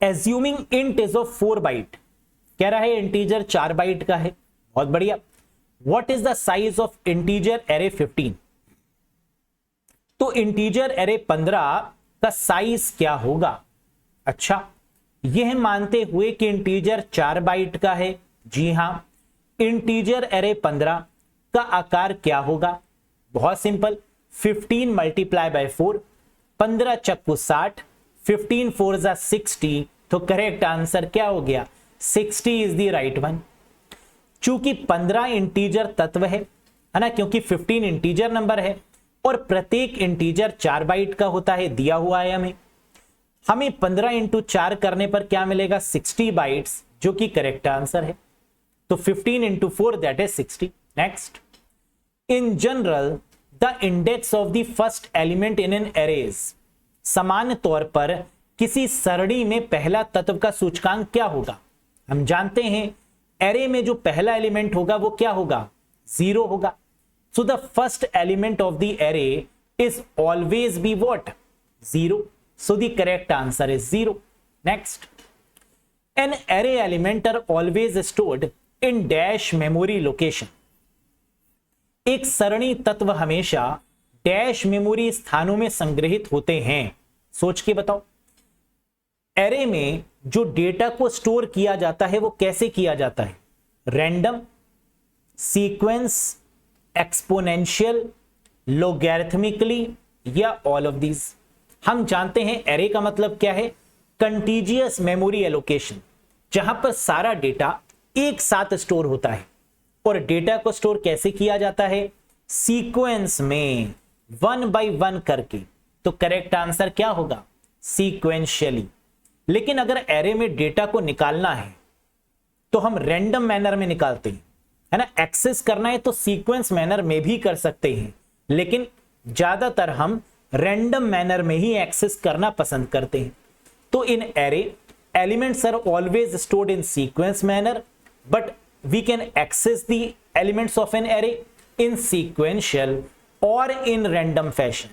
assuming int is of 4 byte, कह रहा है इंटीजर 4 बाइट का है, बहुत बढ़िया। What is the size of integer array 15, तो इंटीजर एरे 15 का साइज क्या होगा। अच्छा, यह मानते हुए कि इंटीजर 4 बाइट का है, जी हां, इंटीजर एरे 15 का आकार क्या होगा, बहुत सिंपल, 15 × 4, 15 चक्कू 60, 15 4 60, तो करेक्ट आंसर क्या हो गया, 60 इज द राइट वन। चूंकि 15 इंटीजर तत्व है ना, क्योंकि 15 इंटीजर नंबर है और प्रत्येक इंटीजर 4 बाइट का होता है, दिया हुआ है हमें 15 × 4 करने पर क्या मिलेगा, 60 बाइट्स, जो कि करेक्ट आंसर है। तो 15 × 4 that is 60। Next, in general the index of the first element in an arrays, सामान्य तौर पर किसी सरणी में पहला तत्व का सूचकांक क्या होगा। हम जानते हैं एरे में जो पहला एलिमेंट होगा वो क्या होगा, 0 होगा। So the first element of the array is always be what, 0, so the correct answer is 0। Next, an array elements are always stored in dash memory location, एक सरणी तत्व हमेशा डैश मेमोरी स्थानों में संग्रहित होते हैं। सोच के बताओ, एरे में जो डेटा को स्टोर किया जाता है वो कैसे किया जाता है, रैंडम, सीक्वेंस, एक्सपोनेंशियल, लोगैरिथमिकली, या ऑल ऑफ दीज। हम जानते हैं एरे का मतलब क्या है, कंटीजियस मेमोरी एलोकेशन, जहां पर सारा डेटा एक साथ स्टोर होता है। और डेटा को स्टोर कैसे किया जाता है, सीक्वेंस में, 1 by 1 करके। तो करेक्ट आंसर क्या होगा, सीक्वेंशियली। लेकिन अगर एरे में डेटा को निकालना है तो हम रैंडम मैनर में निकालते हैं, है ना। एक्सेस करना है तो सीक्वेंस मैनर में भी कर सकते हैं, लेकिन ज्यादातर हम रैंडम मैनर में ही एक्सेस करना पसंद करते हैं। तो in array elements are always stored in sequence manner, but we can access the elements of an array in sequential और इन रैंडम फैशन।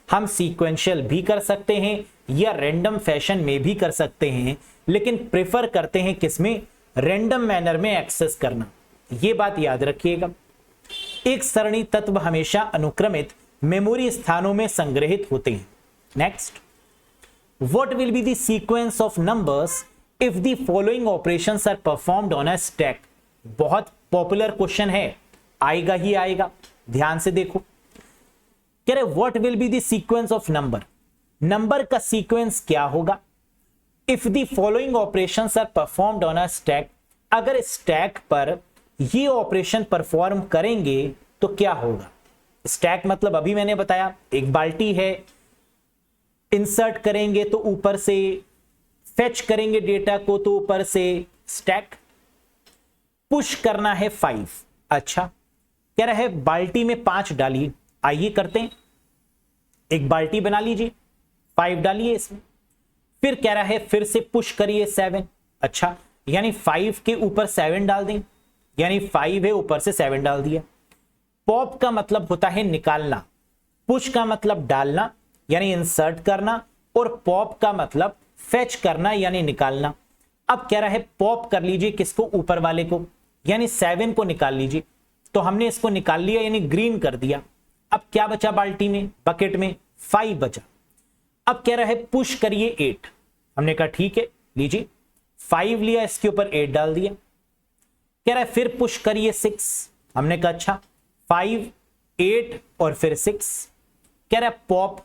हम सीक्वेंशियल भी कर सकते हैं या रैंडम फैशन में भी कर सकते हैं, लेकिन प्रेफर करते हैं किसमें, रैंडम मैनर में एक्सेस करना। यह बात याद रखिएगा। एक सरणी तत्व हमेशा अनुक्रमित मेमोरी स्थानों में संग्रहित होते हैं। Next, what will be the sequence of numbers if the following operations are performed on a stack. बहुत पॉपुलर क्वेश्चन है, आएगा ही आएगा, ध्यान से देखो। कह रहे what will be the sequence of number, number का सीक्वेंस क्या होगा if the following operations are performed on a stack. अगर स्टैक पर ये ऑपरेशन परफॉर्म करेंगे तो क्या होगा। स्टैक मतलब अभी मैंने बताया, एक बाल्टी है, इंसर्ट करेंगे तो ऊपर से, फेच करेंगे डेटा को तो ऊपर से स्टैक, पुश करना है 5। अच्छा, कह रहा है बाल्टी में 5 डालिए, आइए करते हैं। एक बाल्टी बना लीजिए, 5 डालिए इसमें, फिर कह रहा है फिर से पुश करिए 7। अच्छा, यानी 5 के ऊपर 7 डाल दें, यानी 5 है ऊपर से 7 डाल दिया। पॉप का मतलब होता है निकालना, पुश का मतलब डालना यानी इंसर्ट करना, और पॉप का मतलब फेच करना यानी निकालना। अब कह रहा है पॉप कर लीजिए किसको, ऊपर वाले को, यानी 7 को निकाल लीजिए। तो हमने इसको निकाल लिया यानी ग्रीन कर दिया। अब क्या बचा बाल्टी में, बकेट में 5 बचा। अब कह रहा है पुश करिए 8। हमने कहा ठीक है लीजिए, 5 लिया, इसके ऊपर 8 डाल दिया। कह रहा है फिर पुश करिए 6। हमने कहा अच्छा, 5 8 और फिर 6। कह रहा है पॉप,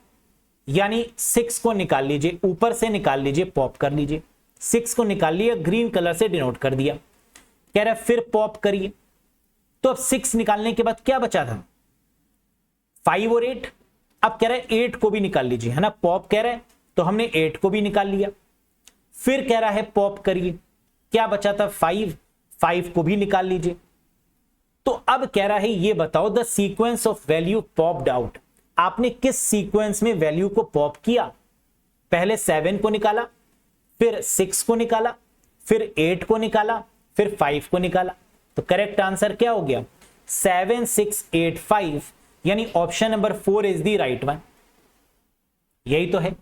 यानी 6 को निकाल लीजिए, ऊपर से निकाल लीजिए, पॉप कर लीजिए। 6 को निकाल लिया, ग्रीन कलर से डिनोट कर दिया। कह रहा है फिर पॉप करिए। तो अब 6 निकालने के बाद क्या बचा था, 5 और 8। अब कह रहा है 8 को भी निकाल लीजिए, है ना, पॉप कह रहा है तो हमने 8 को भी निकाल लिया। फिर कह रहा है पॉप करिए, क्या बचा था 5 को भी निकाल लीजिए। तो अब कह रहा है ये बताओ the sequence of value popped out, आपने किस सीक्वेंस में वैल्यू को पॉप किया। पहले 7 को निकाला, फिर 6 को निकाला, फिर 8 को निकाला, फिर 5 को निकाला। तो करेक्ट आंसर क्या हो गया, 7 6 8 5, यानी option number 4 is the right one. यही तो है,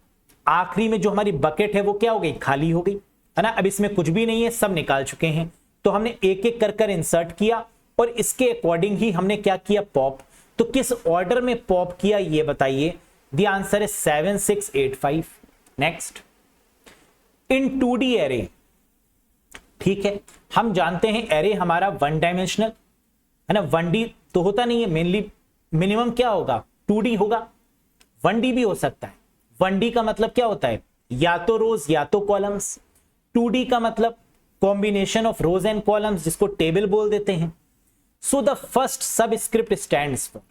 आखिरी में जो हमारी बकेट है वो क्या हो गई, खाली हो गई, है ना। अब इसमें कुछ भी नहीं है, सब निकाल चुके हैं। तो हमने एक एक कर इंसर्ट किया और इसके अकॉर्डिंग ही हमने क्या किया, पॉप। तो किस ऑर्डर में पॉप किया ये बताइए। The answer is 7 6 8 5। Next, in 2D array, ठीक है, हम जानते हैं एरे हमारा 1 डायमेंशनल है ना, 1D तो होता नहीं है, मेनली मिनिमम क्या होगा 2D होगा, 1D भी हो सकता है। 1D का मतलब क्या होता है, या तो रोज या तो कॉलम्स। 2D का मतलब combination of rose and columns, जिसको टेबल बोल देते हैं। सो the first subscript stands for,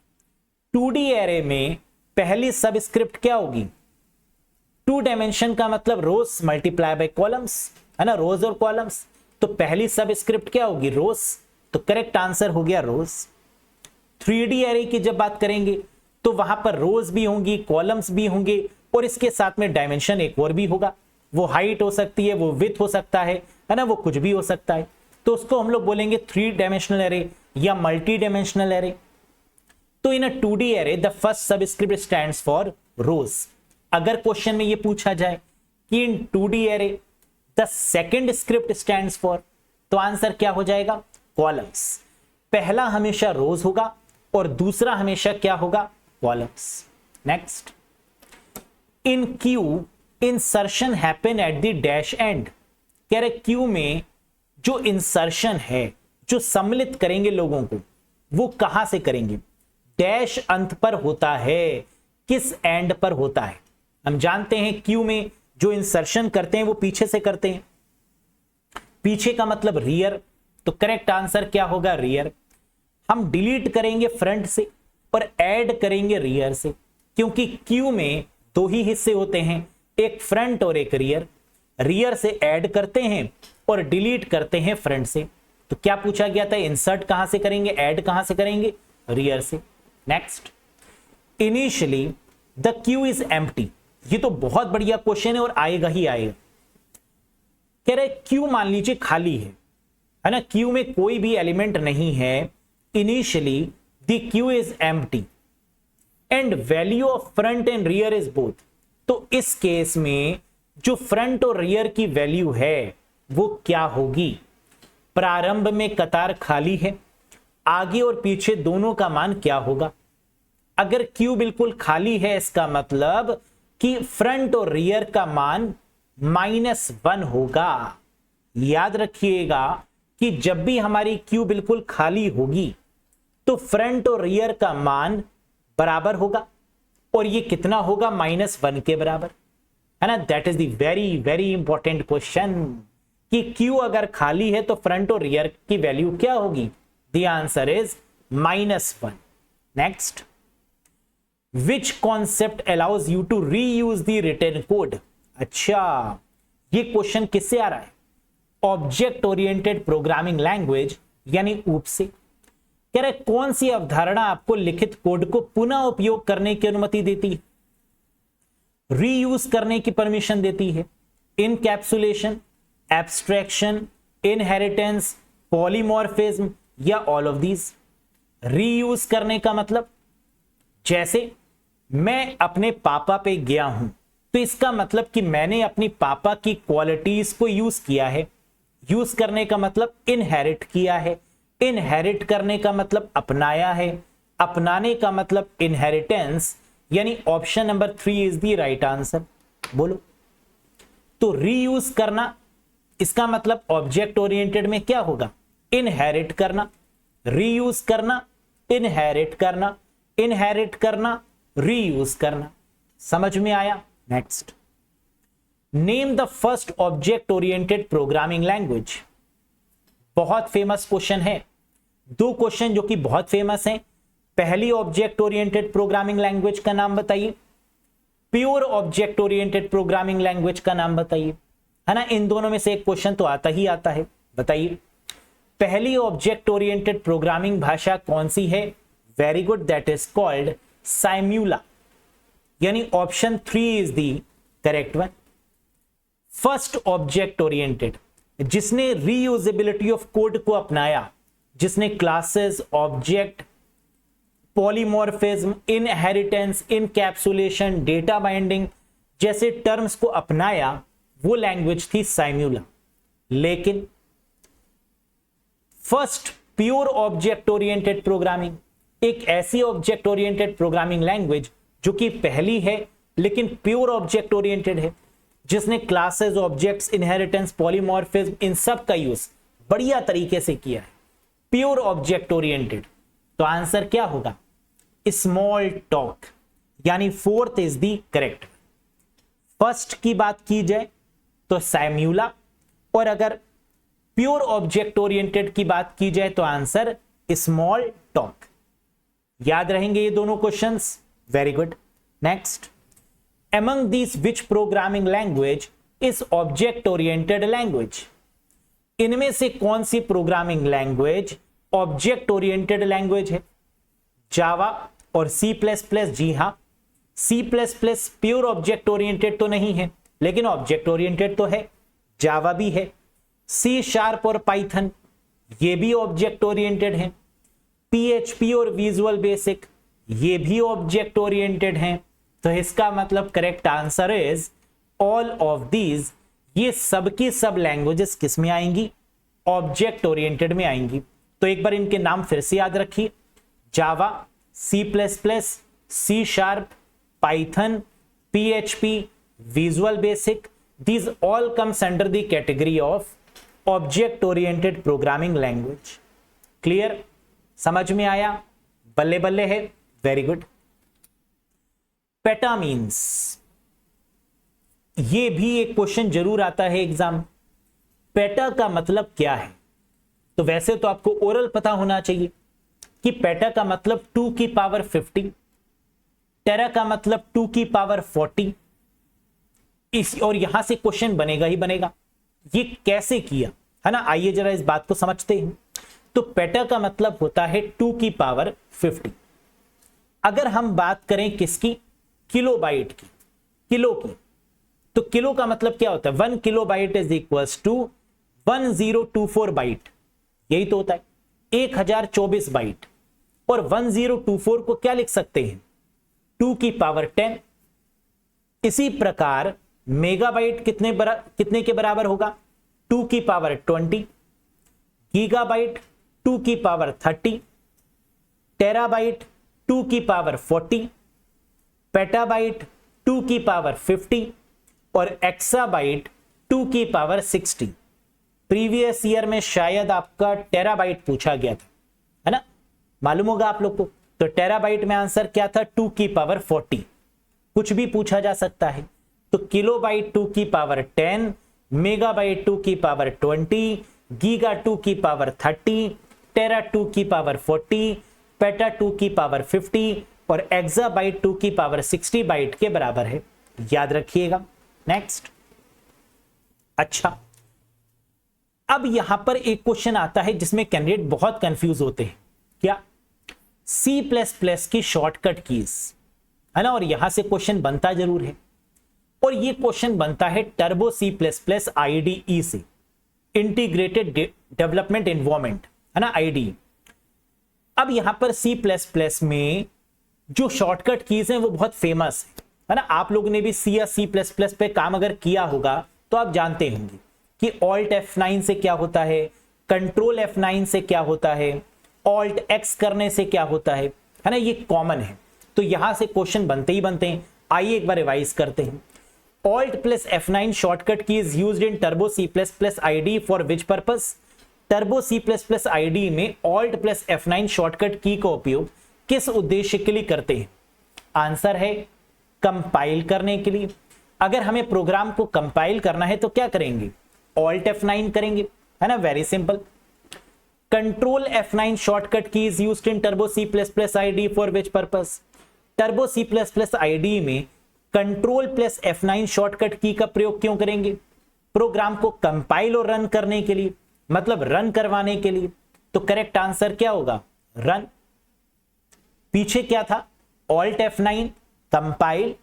2D array में पहली सबस्क्रिप्ट क्या होगी, 2 डायमेंशन का मतलब रोज मल्टीप्लाई बाय कॉलम्स, है ना, रोज और कॉलम्स। तो पहली सबस्क्रिप्ट क्या होगी, रोज। तो करेक्ट आंसर हो गया रोज। 3D एरे की जब बात करेंगे तो वहां पर रोज भी होंगी, कॉलम्स भी होंगे और इसके साथ में डायमेंशन एक और भी होगा। वो हाइट हो सकती है, वो विड्थ हो सकता है ना, वो कुछ भी हो सकता है। तो उसको हम लोग बोलेंगे 3 डायमेंशनल एरे या मल्टी डायमेंशनल एरे। तो in a 2D array the first subscript stands for rows. अगर क्वेश्चन में ये पूछा जाए कि in 2D array the second script stands for, तो आंसर क्या हो जाएगा, कॉलम्स। पहला हमेशा रोज होगा और दूसरा हमेशा क्या होगा, columns. Next, in Q insertion happen at the dash and. कह रहे क्यू में जो इंसर्शन है, जो सम्मिलित करेंगे लोगों को, वो कहां से करेंगे, डैश अंत पर होता है, किस एंड पर होता है। हम जानते हैं क्यू में जो इंसर्शन करते हैं वो पीछे से करते हैं, पीछे का मतलब रियर। तो करेक्ट आंसर क्या होगा, रियर। हम डिलीट करेंगे फ्रंट से और ऐड करेंगे रियर से, क्योंकि क्यू में 2 ही हिस्से होते हैं, एक फ्रंट और एक रियर। रियर से ऐड करते हैं और डिलीट करते हैं फ्रंट से। तो क्या पूछा गया था, इंसर्ट कहां से करेंगे, ऐड कहां से करेंगे, रियर से। Next, initially the Q is empty. ये तो बहुत बढ़िया क्वेश्चन है और आएगा ही आएगा। कह रहे क्यू मान लीजिए खाली है ना, क्यू में कोई भी एलिमेंट नहीं है। Initially the Q is empty and value of front end rear is both. तो इस केस में जो फ्रंट और रियर की वैल्यू है वो क्या होगी, प्रारंभ में कतार खाली है, आगे और पीछे दोनों का मान क्या होगा। अगर क्यू बिल्कुल खाली है इसका मतलब कि फ्रंट और रियर का मान -1 होगा। याद रखिएगा कि जब भी हमारी क्यू बिल्कुल खाली होगी तो फ्रंट और रियर का मान बराबर होगा, और ये कितना होगा, -1 के बराबर, है ना। That is the very very important question कि क्यू अगर खाली है तो फ्रंट और रियर की वैल्यू क्या होगी। The answer is -1। Next, which concept allows you to reuse the written code. अच्छा, ये क्वेश्चन किससे आ रहा है, ऑब्जेक्ट ओरिएंटेड प्रोग्रामिंग लैंग्वेज यानी ऊप से। कह रहे कौन सी अवधारणा आपको लिखित कोड को पुनः उपयोग करने की अनुमति देती है, रीयूज करने की परमिशन देती है। इनकैप्सुलेशन, एब्स्ट्रैक्शन, इनहेरिटेंस, पॉलीमॉर्फिज्म या ऑल ऑफ दीज। रीयूज करने का मतलब, जैसे मैं अपने पापा पे गया हूं तो इसका मतलब कि मैंने अपनी पापा की क्वालिटीज को यूज किया है, यूज करने का मतलब इनहेरिट किया है, इनहेरिट करने का मतलब अपनाया है, अपनाने का मतलब इनहेरिटेंस, यानी option number 3 is the right answer. बोलो। तो रीयूज करना, इसका मतलब ऑब्जेक्ट ओरिएंटेड में क्या होगा? इनहेरिट करना, रीयूज करना, इनहेरिट करना, इनहेरिट करना, रीयूज करना। समझ में आया? Next, name the first object oriented programming language. बहुत फेमस क्वेश्चन है, दो क्वेश्चन जो कि बहुत फेमस हैं। पहली ऑब्जेक्ट ओरिएंटेड प्रोग्रामिंग लैंग्वेज का नाम बताइए, pure object oriented programming language का नाम बताइए, है ना। इन दोनों में से एक क्वेश्चन तो आता ही आता है। बताइए पहली ऑब्जेक्ट ओरिएंटेड प्रोग्रामिंग भाषा कौन सी है? Very good, that is called Simula, यानी option 3 is the correct one. First object oriented, जिसने रीयूजेबिलिटी ऑफ कोड को अपनाया, जिसने classes, object, polymorphism, inheritance, encapsulation, data binding जैसे टर्म्स को अपनाया, वो लैंग्वेज थी साइम्यूला। लेकिन first pure object oriented programming, एक ऐसी ऑब्जेक्ट ओरिएंटेड प्रोग्रामिंग लैंग्वेज जो कि पहली है लेकिन प्योर ऑब्जेक्ट ओरिएंटेड है, जिसने क्लासेस, ऑब्जेक्ट्स, इनहेरिटेंस, पॉलीमॉर्फिज्म इन सब का यूज बढ़िया तरीके से किया है, प्योर ऑब्जेक्ट ओरिएंटेड। तो आंसर क्या होगा? स्मॉल टॉक, यानी 4th is the correct. First की बात की जाए तो साइम्यूला, और अगर प्योर ऑब्जेक्ट ओरिएंटेड की बात की जाए तो आंसर स्मॉल टॉक। याद रहेंगे ये दोनों questions? Very good. Next, among these which programming language is object oriented language? इनमें से कौन सी programming language object oriented language है? जावा और C++। जी हां, C++ प्योर ऑब्जेक्ट ओरिएंटेड तो नहीं है लेकिन ऑब्जेक्ट ओरिएंटेड तो है। जावा भी है। C# और पाइथन ये भी ऑब्जेक्ट ओरिएंटेड है। PHP और विजुअल बेसिक ये भी ऑब्जेक्ट ओरिएंटेड हैं। तो इसका मतलब correct answer is all of these. ये सब की सब लैंग्वेजेस किस में आएंगी? ऑब्जेक्ट ओरिएंटेड में आएंगी। तो एक बार इनके नाम फिर से याद रखिए, जावा, C++, Python, PHP, visual basic, these all comes under the category of object oriented programming language। Clear? समझ में आया? बल्ले बल्ले है। Very good. पेटा मीन्स, ये भी एक क्वेश्चन जरूर आता है एग्जाम। पेटा का मतलब क्या है? तो वैसे तो आपको ओरल पता होना चाहिए कि पेटा का मतलब 2 की पावर 50, टेरा का मतलब 2 की पावर 40। और यहां से क्वेश्चन बनेगा ही बनेगा। ये कैसे किया, है ना? आइए जरा इस बात को समझते हैं। तो पेटा का मतलब होता है 2 की पावर 50। अगर हम बात करें किसकी? किलोबाइट की, किलो की। तो किलो का मतलब क्या होता है? 1 kilobyte is equals to 1024 byte. यही तो होता है 1024 बाइट। और 1024 को क्या लिख सकते हैं? 2 की पावर 10। इसी प्रकार मेगाबाइट कितने के बराबर होगा? 2 की पावर 20। गीगाबाइट 2 की पावर 30। टेराबाइट 2 की पावर 40। पेटाबाइट 2 की पावर 50 और एक्साबाइट 2 की पावर 60। प्रीवियस ईयर में शायद आपका टेराबाइट पूछा गया था, है ना? मालूम होगा आप लोग को। तो टेराबाइट में आंसर क्या था? 2 की पावर 40। कुछ भी पूछा जा सकता है। तो किलोबाइट 2 की पावर 10, मेगाबाइट 2 की पावर 20, गीगा 2 की पावर 30, टेरा 2 की पावर 40, पेटा 2 की पावर 50 और एक्साबाइट 2 की पावर 60 बाइट के बराबर है। याद रखिएगा। नेक्स्ट। अच्छा, अब यहां पर एक क्वेश्चन आता है जिसमें कैंडिडेट बहुत कंफ्यूज होते हैं। क्या? C++ की शॉर्टकट कीज, है ना? और यहां से क्वेश्चन बनता जरूर है। और ये क्वेश्चन बनता है टर्बो C++ IDE से, इंटीग्रेटेड डेवलपमेंट एनवायरनमेंट, है ना, IDE। अब यहां पर C++ में जो शॉर्टकट कीज हैं वो बहुत फेमस है ना? आप लोगों ने भी C या C++ पे काम अगर किया होगा तो आप जानते होंगे कि ऑल्ट F9 से क्या होता है, कंट्रोल F9 से क्या होता है, ऑल्ट X करने से क्या होता है ना, ये कॉमन है। तो यहां से क्वेश्चन बनते ही बनते हैं। आइए एक बार रिवाइज करते हैं। Alt plus F9 shortcut key is used in Turbo C++ ID for which purpose. Turbo C++ ID में alt plus F9 shortcut key का उपयोग किस उद्देश्य के लिए करते हैं? आंसर है कंपाइल करने के लिए। अगर हमें प्रोग्राम को कंपाइल करना है तो क्या करेंगे? ऑल्ट F9 करेंगे, है ना, very simple. Control F9 shortcut key is used in Turbo C++ ID for which purpose. Turbo C++ ID में control plus F9 shortcut key का प्रयोग क्यों करेंगे? प्रोग्राम को कंपाइल और रन करने के लिए, मतलब रन करवाने के लिए। तो करेक्ट आंसर क्या होगा? रन। पीछे क्या था? Alt F9 compile,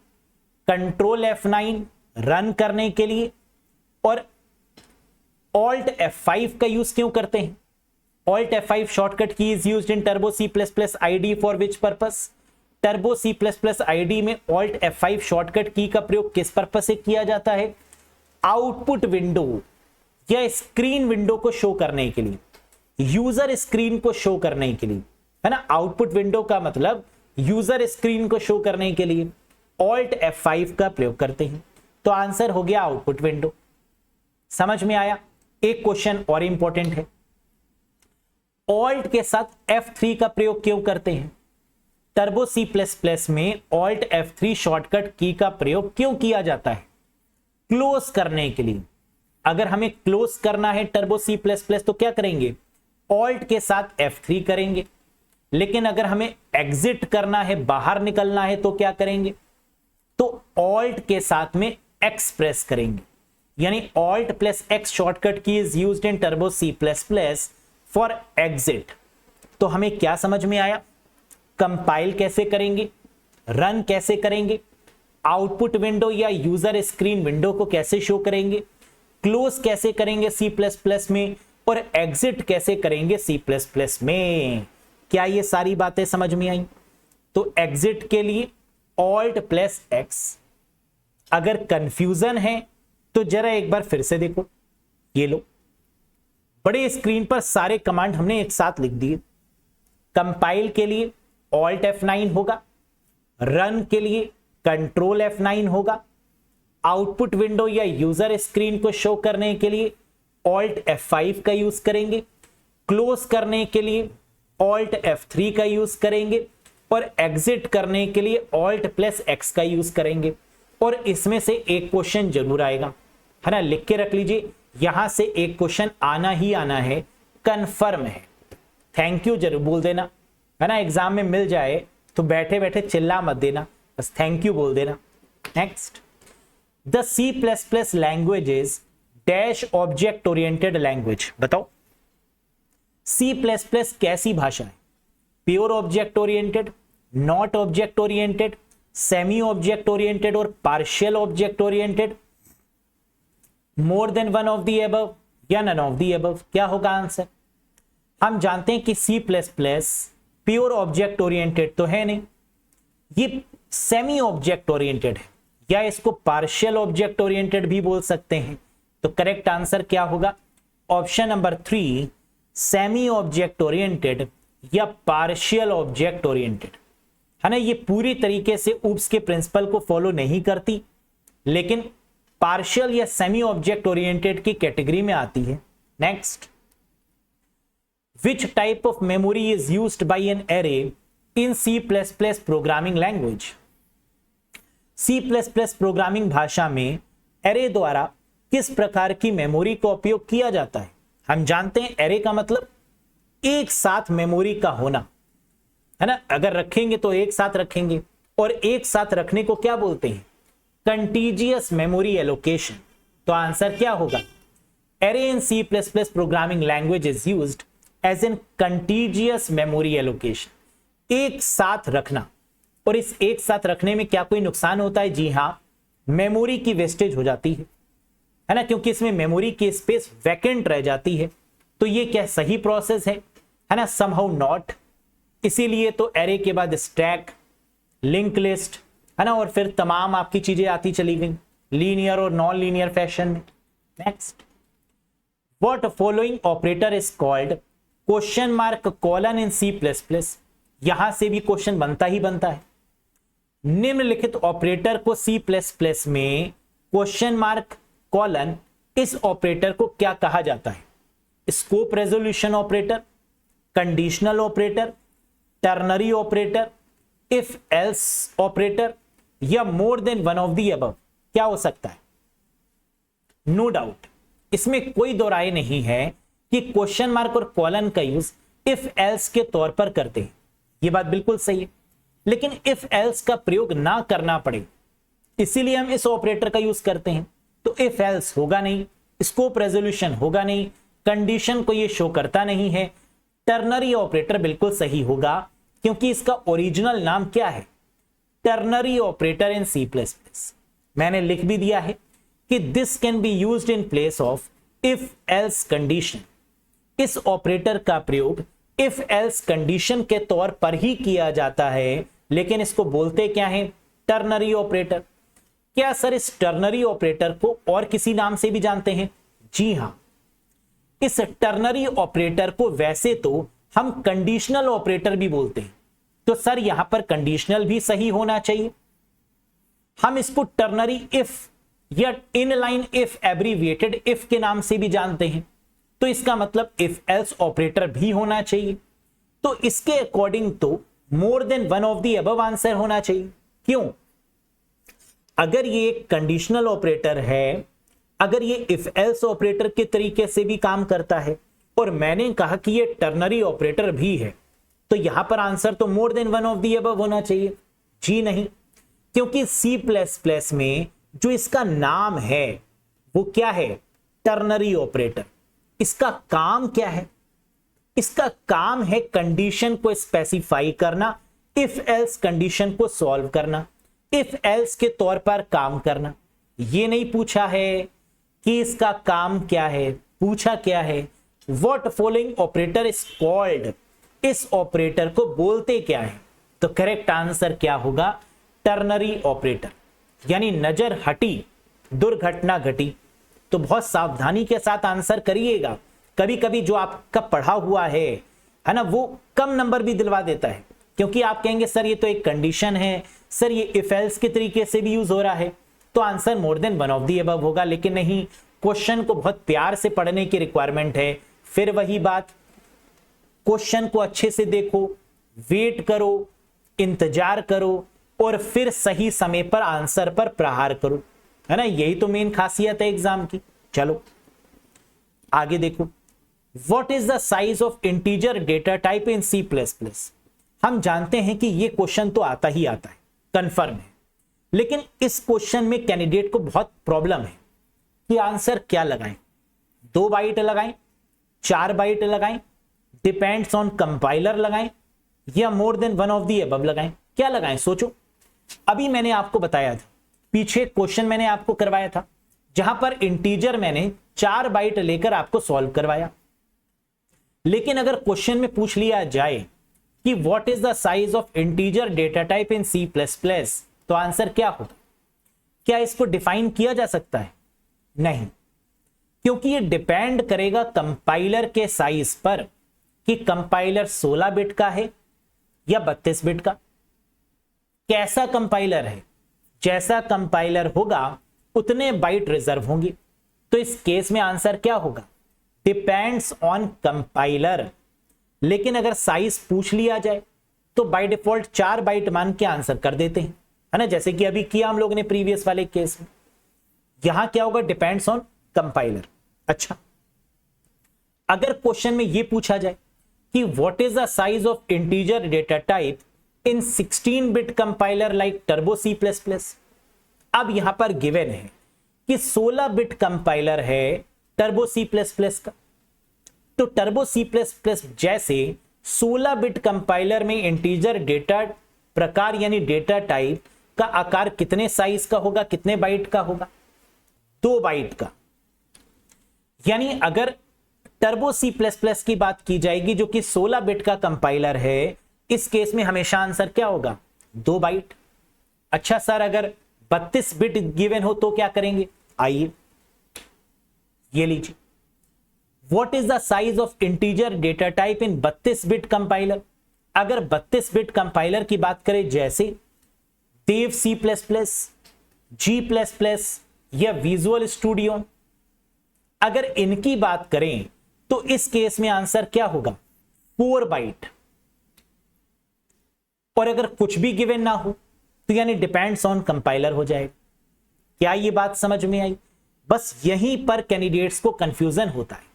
control F9 run करने के लिए, और ऑल्ट F5 का यूज क्यों करते हैं? Alt F5 shortcut key is used in Turbo C++ ID for which purpose. Turbo C++ ID में ऑल्ट F5 शॉर्टकट की का प्रयोग किस पर्पस से किया जाता है? आउटपुट विंडो या स्क्रीन विंडो को शो करने के लिए, यूजर स्क्रीन को शो करने के लिए, है ना। आउटपुट विंडो का मतलब यूजर स्क्रीन को शो करने के लिए ऑल्ट F5 का प्रयोग करते हैं। तो आंसर हो गया आउटपुट विंडो। समझ में आया? एक क्वेश्चन और इंपॉर्टेंट है, ऑल्ट के साथ F3 का प्रयोग क्यों करते हैं? टर्बो C++ में ऑल्ट F3 शॉर्टकट की का प्रयोग क्यों किया जाता है? क्लोज करने के लिए। अगर हमें क्लोज करना है टर्बो C++ तो क्या करेंगे? ऑल्ट के साथ F3 करेंगे। लेकिन अगर हमें एग्जिट करना है, बाहर निकलना है, तो क्या करेंगे? तो ऑल्ट के साथ में X प्रेस करेंगे। यानी alt plus X shortcut key is used in Turbo C++ for exit. तो हमें क्या समझ में आया? कंपाइल कैसे करेंगे, रन कैसे करेंगे, आउटपुट विंडो या यूजर स्क्रीन विंडो को कैसे शो करेंगे, क्लोज कैसे करेंगे C++ में, और एग्जिट कैसे करेंगे C++ में। क्या ये सारी बातें समझ में आई? तो एग्जिट के लिए ऑल्ट प्लस X। अगर कंफ्यूजन है तो जरा एक बार फिर से देखो, ये लो बड़े स्क्रीन पर सारे कमांड हमने एक साथ लिख दिए। कंपाइल के लिए ऑल्ट F9 होगा, रन के लिए कंट्रोल F9 होगा, आउटपुट विंडो या यूजर स्क्रीन को शो करने के लिए ऑल्ट F5 का यूज करेंगे, क्लोज करने के लिए ऑल्ट F3 का यूज करेंगे, और एग्जिट करने के लिए ऑल्ट प्लस X का यूज करेंगे। और इसमें से एक क्वेश्चन जरूर आएगा, है ना, लिख के रख लीजिए, यहां से एक क्वेश्चन आना ही आना है, कंफर्म है। थैंक यू जरूर बोल देना, है ना, एग्जाम में मिल जाए तो बैठे बैठे चिल्ला मत देना, बस थैंक यू बोल देना। Next, the C++ language is dash object oriented language. बताओ C++ कैसी भाषा है? Pure object oriented, not object oriented, semi object oriented और partial object oriented, more than one of the above या नन ऑफ द अबव? क्या होगा answer? हम जानते हैं कि C++ प्योर ऑब्जेक्ट ओरिएंटेड तो है नहीं, ये सेमी ऑब्जेक्ट ओरिएंटेड है, या इसको पार्शियल ऑब्जेक्ट ओरिएंटेड भी बोल सकते हैं। तो करेक्ट आंसर क्या होगा? Option number 3, semi object oriented या पार्शियल ऑब्जेक्ट ओरिएंटेड, है ना। ये पूरी तरीके से ऊप्स के प्रिंसिपल को फॉलो नहीं करती, लेकिन पार्शियल या सेमी ऑब्जेक्ट ओरिएंटेड की कैटेगरी में आती है। Next, which type of memory is used by N array in C++ programming language? C++ programming भाषा में एरे द्वारा किस प्रकार की मेमोरी का उपयोग किया जाता है? हम जानते हैं एरे का मतलब एक साथ मेमोरी का होना, है ना। अगर रखेंगे तो एक साथ रखेंगे, और एक साथ रखने को क्या बोलते हैं? Contiguous memory allocation. तो आंसर क्या होगा? Array in C++ programming language is used as an contiguous memory allocation. एक साथ रखना, और इस एक साथ रखने में क्या कोई नुकसान होता है? जी हां, मेमोरी की वेस्टेज हो जाती है ना, क्योंकि इसमें मेमोरी की स्पेस वैकेंट रह जाती है। तो ये क्या सही प्रोसेस है ना? Somehow not. इसीलिए तो एरे के बाद स्टैक, लिंक लिस्ट, है ना, और फिर तमाम आपकी चीजें आती चली गई लीनियर और नॉन लीनियर फैशन में। Next, what following operator is called question mark colon in C plus plus. यहां से भी क्वेश्चन बनता ही बनता है। निम्नलिखित ऑपरेटर को सी प्लस प्लस में क्वेश्चन मार्क कॉलन, इस ऑपरेटर को क्या कहा जाता है? Scope resolution operator, conditional operator, ternary operator, if else operator, या more than one of the above. क्या हो सकता है? नो डाउट, इसमें कोई दो राय नहीं है कि क्वेश्चन मार्क और कॉलन का यूज इफ एल्स के तौर पर करते हैं। यह बात बिल्कुल सही है, लेकिन इफ एल्स का प्रयोग ना करना पड़े इसीलिए हम इस ऑपरेटर का यूज करते हैं। तो इफ एल्स होगा नहीं, स्कोप रेजोल्यूशन होगा नहीं, कंडीशन को ये शो करता नहीं है। टर्नरी ऑपरेटर बिल्कुल सही होगा, क्योंकि इसका ओरिजिनल नाम क्या है? टर्नरी ऑपरेटर इन सी प्लस प्लस। मैंने लिख भी दिया है कि this can be used in place of if else condition. इस ऑपरेटर का प्रयोग इफ एल्स कंडीशन के तौर पर ही किया जाता है, लेकिन इसको बोलते क्या है? Ternary operator. क्या सर इस टर्नरी ऑपरेटर को और किसी नाम से भी जानते हैं? जी हां, इस टर्नरी ऑपरेटर को वैसे तो हम कंडीशनल ऑपरेटर भी बोलते हैं। तो सर यहां पर कंडीशनल भी सही होना चाहिए। हम इसको टर्नरी इफ या इनलाइन इफ, एब्रीविएटेड इफ के नाम से भी जानते हैं। तो इसका मतलब इफ एल्स ऑपरेटर भी होना चाहिए। तो इसके अकॉर्डिंग तो मोर than one of the above answer होना चाहिए। क्यों? अगर ये एक कंडीशनल ऑपरेटर है, अगर ये इफ एल्स ऑपरेटर के तरीके से भी काम करता है, और मैंने कहा कि ये टर्नरी ऑपरेटर भी है, तो यहां पर आंसर तो मोर than one of the above होना चाहिए। जी नहीं, क्योंकि सी प्लस प्लस में जो इसका नाम है वो क्या है? Ternary operator. इसका काम क्या है? इसका काम है कंडीशन को स्पेसिफाई करना, इफ एल्स कंडीशन को सॉल्व करना, इफ एल्स के तौर पर काम करना। ये नहीं पूछा है कि इसका काम क्या है, पूछा क्या है? What following operator is called. इस ऑपरेटर को बोलते क्या है? तो करेक्ट आंसर क्या होगा? Ternary operator. यानी नजर हटी, दुर्घटना घटी। तो बहुत सावधानी के साथ आंसर करिएगा। कभी कभी जो आपका पढ़ा हुआ है ना, वो कम नंबर भी दिलवा देता है, क्योंकि आप कहेंगे सर ये तो एक कंडीशन है, सर ये इफ एल्स के तरीके से भी यूज हो रहा है, तो answer more than one of the above होगा। लेकिन नहीं, क्वेश्चन को बहुत प्यार से पढ़ने की रिक्वायरमेंट है। फिर वही बात, क्वेश्चन को अच्छे से देखो, वेट करो, इंतजार करो, और फिर सही समय पर आंसर पर प्रहार करो, है ना। यही तो मेन खासियत है एग्जाम की। चलो आगे देखो, what is the size of integer data type in C plus plus. हम जानते हैं कि ये क्वेश्चन तो आता ही आता है, कंफर्म है, लेकिन इस क्वेश्चन में कैंडिडेट को बहुत प्रॉब्लम है कि आंसर क्या लगाएं। 2 बाइट लगाएं, 4 बाइट लगाएं, डिपेंड्स ऑन कंपाइलर लगाएं, या more than one of the above लगाएं। क्या लगाएं? सोचो। अभी मैंने आपको बताया था, पीछे क्वेश्चन मैंने आपको करवाया था, जहां पर इंटीजर मैंने 4 बाइट लेकर आपको सॉल्व करवाया। लेकिन अगर क्वेश्चन में पूछ लिया जाए कि what is the size of integer data type in C plus plus, तो आंसर क्या होगा? क्या इसको डिफाइन किया जा सकता है? नहीं, क्योंकि ये डिपेंड करेगा कंपाइलर के साइज पर, कि कंपाइलर 16 बिट का है या 32 बिट का। कैसा कंपाइलर है? जैसा कंपाइलर होगा उतने बाइट रिजर्व होंगे। तो इस केस में आंसर क्या होगा? Depends on compiler. लेकिन अगर साइज पूछ लिया जाए तो बाय डिफॉल्ट 4 बाइट मान के आंसर कर देते हैं, है ना, जैसे कि अभी किया हम लोगों ने प्रीवियस वाले केस में। यहां क्या होगा? Depends on compiler. अच्छा, अगर क्वेश्चन में यह पूछा जाए कि what is the size of integer data type in 16 bit compiler like Turbo C plus plus. अब यहां पर गिवन है कि 16 बिट कंपाइलर है टर्बो सी प्लस प्लस का। तो टर्बो सी प्लस प्लस जैसे 16 बिट कंपाइलर में इंटीजर डेटा प्रकार यानी डेटा टाइप का आकार कितने साइज का होगा, कितने बाइट का होगा? 2 बाइट का। यानी अगर टर्बो सी प्लस प्लस की बात की जाएगी जो कि 16 बिट का कंपाइलर है, इस केस में हमेशा आंसर क्या होगा? 2 बाइट। अच्छा सर, अगर 32 बिट गिवन हो तो क्या करेंगे? आइए ये लीजिए, what is the size of integer data type in 32 bit compiler. अगर 32 बिट कंपाइलर की बात करें जैसे देव C++, G++ या विजुअल स्टूडियो, अगर इनकी बात करें तो इस केस में आंसर क्या होगा 4 बाइट। और अगर कुछ भी गिवन ना हो तो यानी डिपेंड्स ऑन कंपाइलर हो जाएगा। क्या ये बात समझ में आई? बस यहीं पर कैंडिडेट्स को कंफ्यूजन होता है।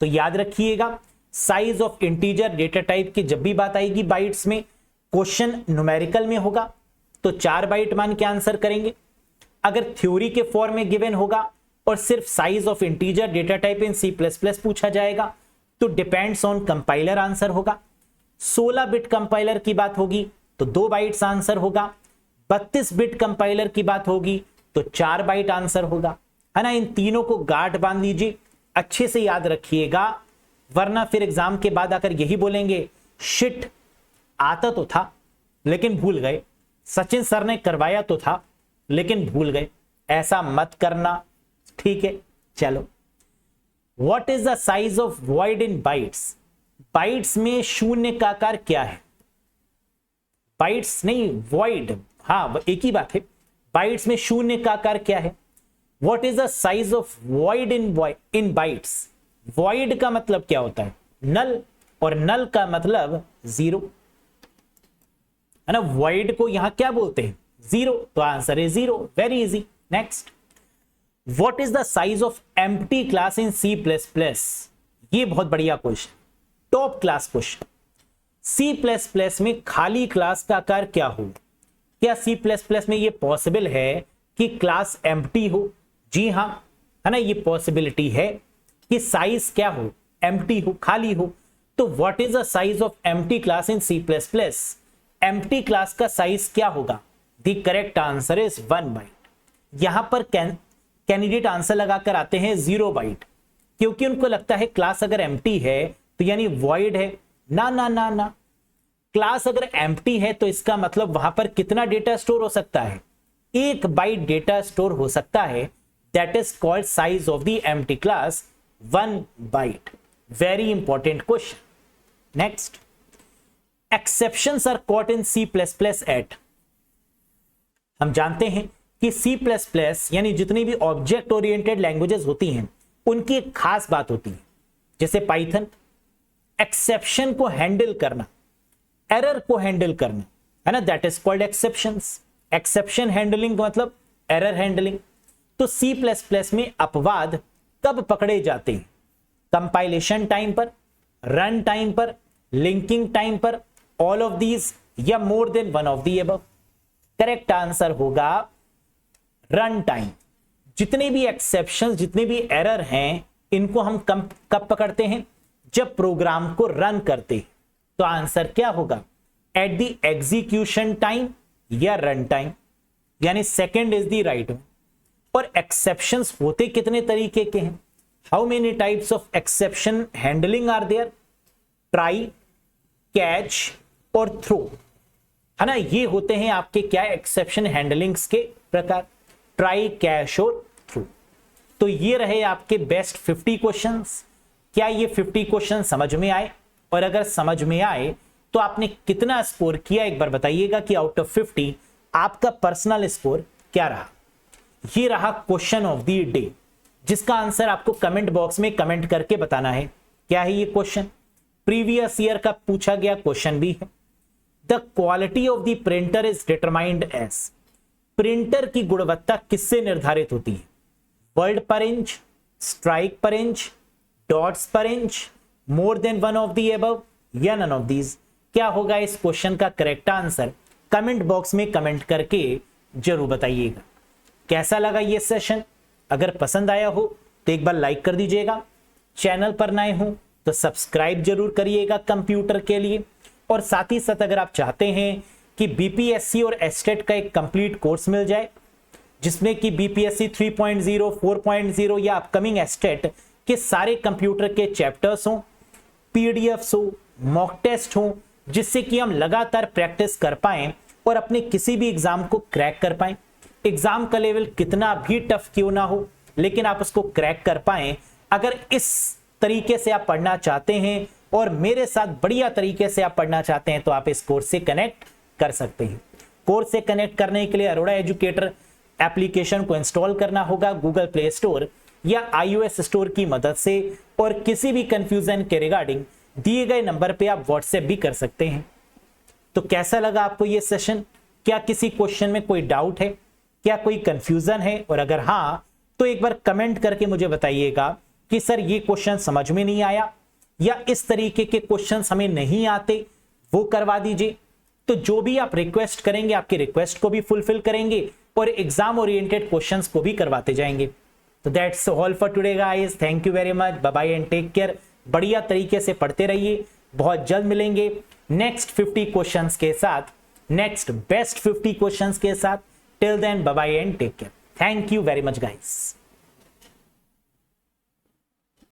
तो याद रखिएगा size of integer data type की जब भी बात आएगी बाइट्स में, क्वेश्चन न्यूमेरिकल में होगा तो 4 बाइट मान के आंसर करेंगे। अगर थ्योरी के फॉर्म में गिवन होगा और सिर्फ size of integer data type in C++ पूछा जाएगा तो डिपेंड्स ऑन कंपाइलर आंसर होगा। 16 बिट कंपाइलर की बात होगी तो 2 बाइट्स आंसर होगा। 32 बिट कंपाइलर की बात होगी तो 4 बाइट आंसर होगा, है ना। इन तीनों को गांठ बांध लीजिए, अच्छे से याद रखिएगा, वरना फिर एग्जाम के बाद आकर यही बोलेंगे शिट आता तो था लेकिन भूल गए, सचिन सर ने करवाया तो था लेकिन भूल गए। ऐसा मत करना, ठीक है। चलो, what is the size of void in bytes. Bytes में शून्य का आकार क्या है? बाइट्स नहीं, वॉइड, हाँ एक ही बात है। बाइट्स में शून्य का आकार क्या है? What is the size of void in bytes. Void का मतलब क्या होता है? नल, और नल का मतलब 0, है ना। वॉइड को यहां क्या बोलते हैं? 0, तो आंसर है 0। Very easy. Next, what is the size of empty class in C++। ये बहुत बढ़िया question, top class question. C++ में खाली क्लास का आकार क्या हो? क्या C++ में ये पॉसिबल है कि क्लास एम्प्टी हो? जी हां, है ना, ये पॉसिबिलिटी है कि साइज क्या हो? एम्प्टी हो, खाली हो। तो what is the size of empty class in C++। Empty class का साइज क्या होगा? The correct answer is 1 byte. यहां पर कैंडिडेट आंसर लगाकर आते हैं 0 बाइट, क्योंकि उनको लगता है क्लास अगर एम्प्टी है तो यानी वॉइड है। ना ना ना ना, क्लास अगर एम्प्टी है तो इसका मतलब वहां पर कितना डेटा स्टोर हो सकता है? 1 बाइट डेटा स्टोर हो सकता है। That is called size of the empty class, 1 byte. Very important question. Next, exceptions are caught in C++ at. हम जानते हैं कि C++ यानी जितनी भी ऑब्जेक्ट ओरिएंटेड लैंग्वेजेस होती हैं उनकी एक खास बात होती है, जैसे पाइथन, एक्सेप्शन को हैंडल करना, एरर को हैंडल करना, है ना। That is called exceptions. Exception handling मतलब एरर हैंडलिंग। तो C++ में अपवाद कब पकड़े जाते हैं? कंपाइलेशन टाइम पर, रन टाइम पर, लिंकिंग टाइम पर, ऑल ऑफ दीज, या more than one of the above. Correct answer होगा रन टाइम। जितने भी एक्सेप्शंस, जितने भी एरर हैं, इनको हम कब पकड़ते हैं? जब प्रोग्राम को रन करते हैं। तो आंसर क्या होगा? एट द एग्जीक्यूशन टाइम या रन टाइम, यानी second is the right one. और एक्सेप्शंस होते कितने तरीके के हैं? How many types of exception handling are there? Try, catch और थ्रो, है ना। ये होते हैं आपके क्या एक्सेप्शन हैंडलिंग्स के प्रकार, ट्राई, कैच और थ्रो। तो ये रहे आपके बेस्ट 50 क्वेश्चंस। क्या ये 50 क्वेश्चन समझ में आए? और अगर समझ में आए तो आपने कितना स्कोर किया एक बार बताइएगा कि आउट ऑफ 50 आपका पर्सनल स्कोर क्या रहा। ये रहा क्वेश्चन ऑफ द डे, जिसका आंसर आपको कमेंट बॉक्स में कमेंट करके बताना है। क्या है ये क्वेश्चन? प्रीवियस ईयर का पूछा गया क्वेश्चन भी है। The quality of the printer is determined as. Printer की गुणवत्ता किससे निर्धारित होती है? Word per inch, strike per inch, dots per inch, more than one of the above, या नन ऑफ दीज। क्या होगा इस क्वेश्चन का करेक्ट आंसर? कमेंट बॉक्स में कमेंट करके जरूर बताइएगा। कैसा लगा ये सेशन? अगर पसंद आया हो तो एक बार लाइक कर दीजिएगा, चैनल पर नए हो तो सब्सक्राइब जरूर करिएगा कंप्यूटर के लिए। और साथ ही साथ अगर आप चाहते हैं कि बीपीएससी और एस्टेट का एक कंप्लीट कोर्स मिल जाए, जिसमें कि बीपीएससी 3.0, 4.0 या अपकमिंग एस्टेट के सारे कंप्यूटर के चैप्टर्स हों, पीडीएफ्स हो, मॉक टेस्ट हो, जिससे कि हम लगातार प्रैक्टिस कर पाएं और अपने किसी भी एग्जाम को क्रैक कर पाएं। एग्जाम का लेवल कितना भी टफ क्यों ना हो, लेकिन आप उसको क्रैक कर पाएं अगर इस तरीके से आप पढ़ना चाहते हैं और मेरे साथ बढ़िया तरीके से आप पढ़ना चाहते हैं तो आप इस कोर्स से कनेक्ट कर सकते हैं। कोर्स से कनेक्ट करने के लिए अरोड़ा एजुकेटर एप्लीकेशन को इंस्टॉल करना होगा गूगल प्ले स्टोर या iOS स्टोर की मदद से, और किसी भी कंफ्यूजन के रिगार्डिंग दिए गए नंबर पे आप व्हाट्सएप भी कर सकते हैं। तो कैसा लगा आपको ये सेशन? क्या किसी क्वेश्चन में कोई डाउट है, क्या कोई कंफ्यूजन है? और अगर हाँ तो एक बार कमेंट करके मुझे बताइएगा कि सर ये क्वेश्चन समझ में नहीं आया या इस तरीके के क्वेश्चंस हमें नहीं आते, वो करवा दीजिए। तो जो भी आप रिक्वेस्ट करेंगे आपकी रिक्वेस्ट को भी फुलफिल करेंगे और एग्जाम ओरिएंटेड क्वेश्चंस को भी करवाते जाएंगे। तो that's all for today guys, thank you very much, bye bye and take care. बढ़िया तरीके से पढ़ते रहिए, बहुत जल्द मिलेंगे नेक्स्ट 50 क्वेश्चंस के साथ, नेक्स्ट बेस्ट 50 क्वेश्चंस के साथ। Till then bye bye and take care, thank you very much guys.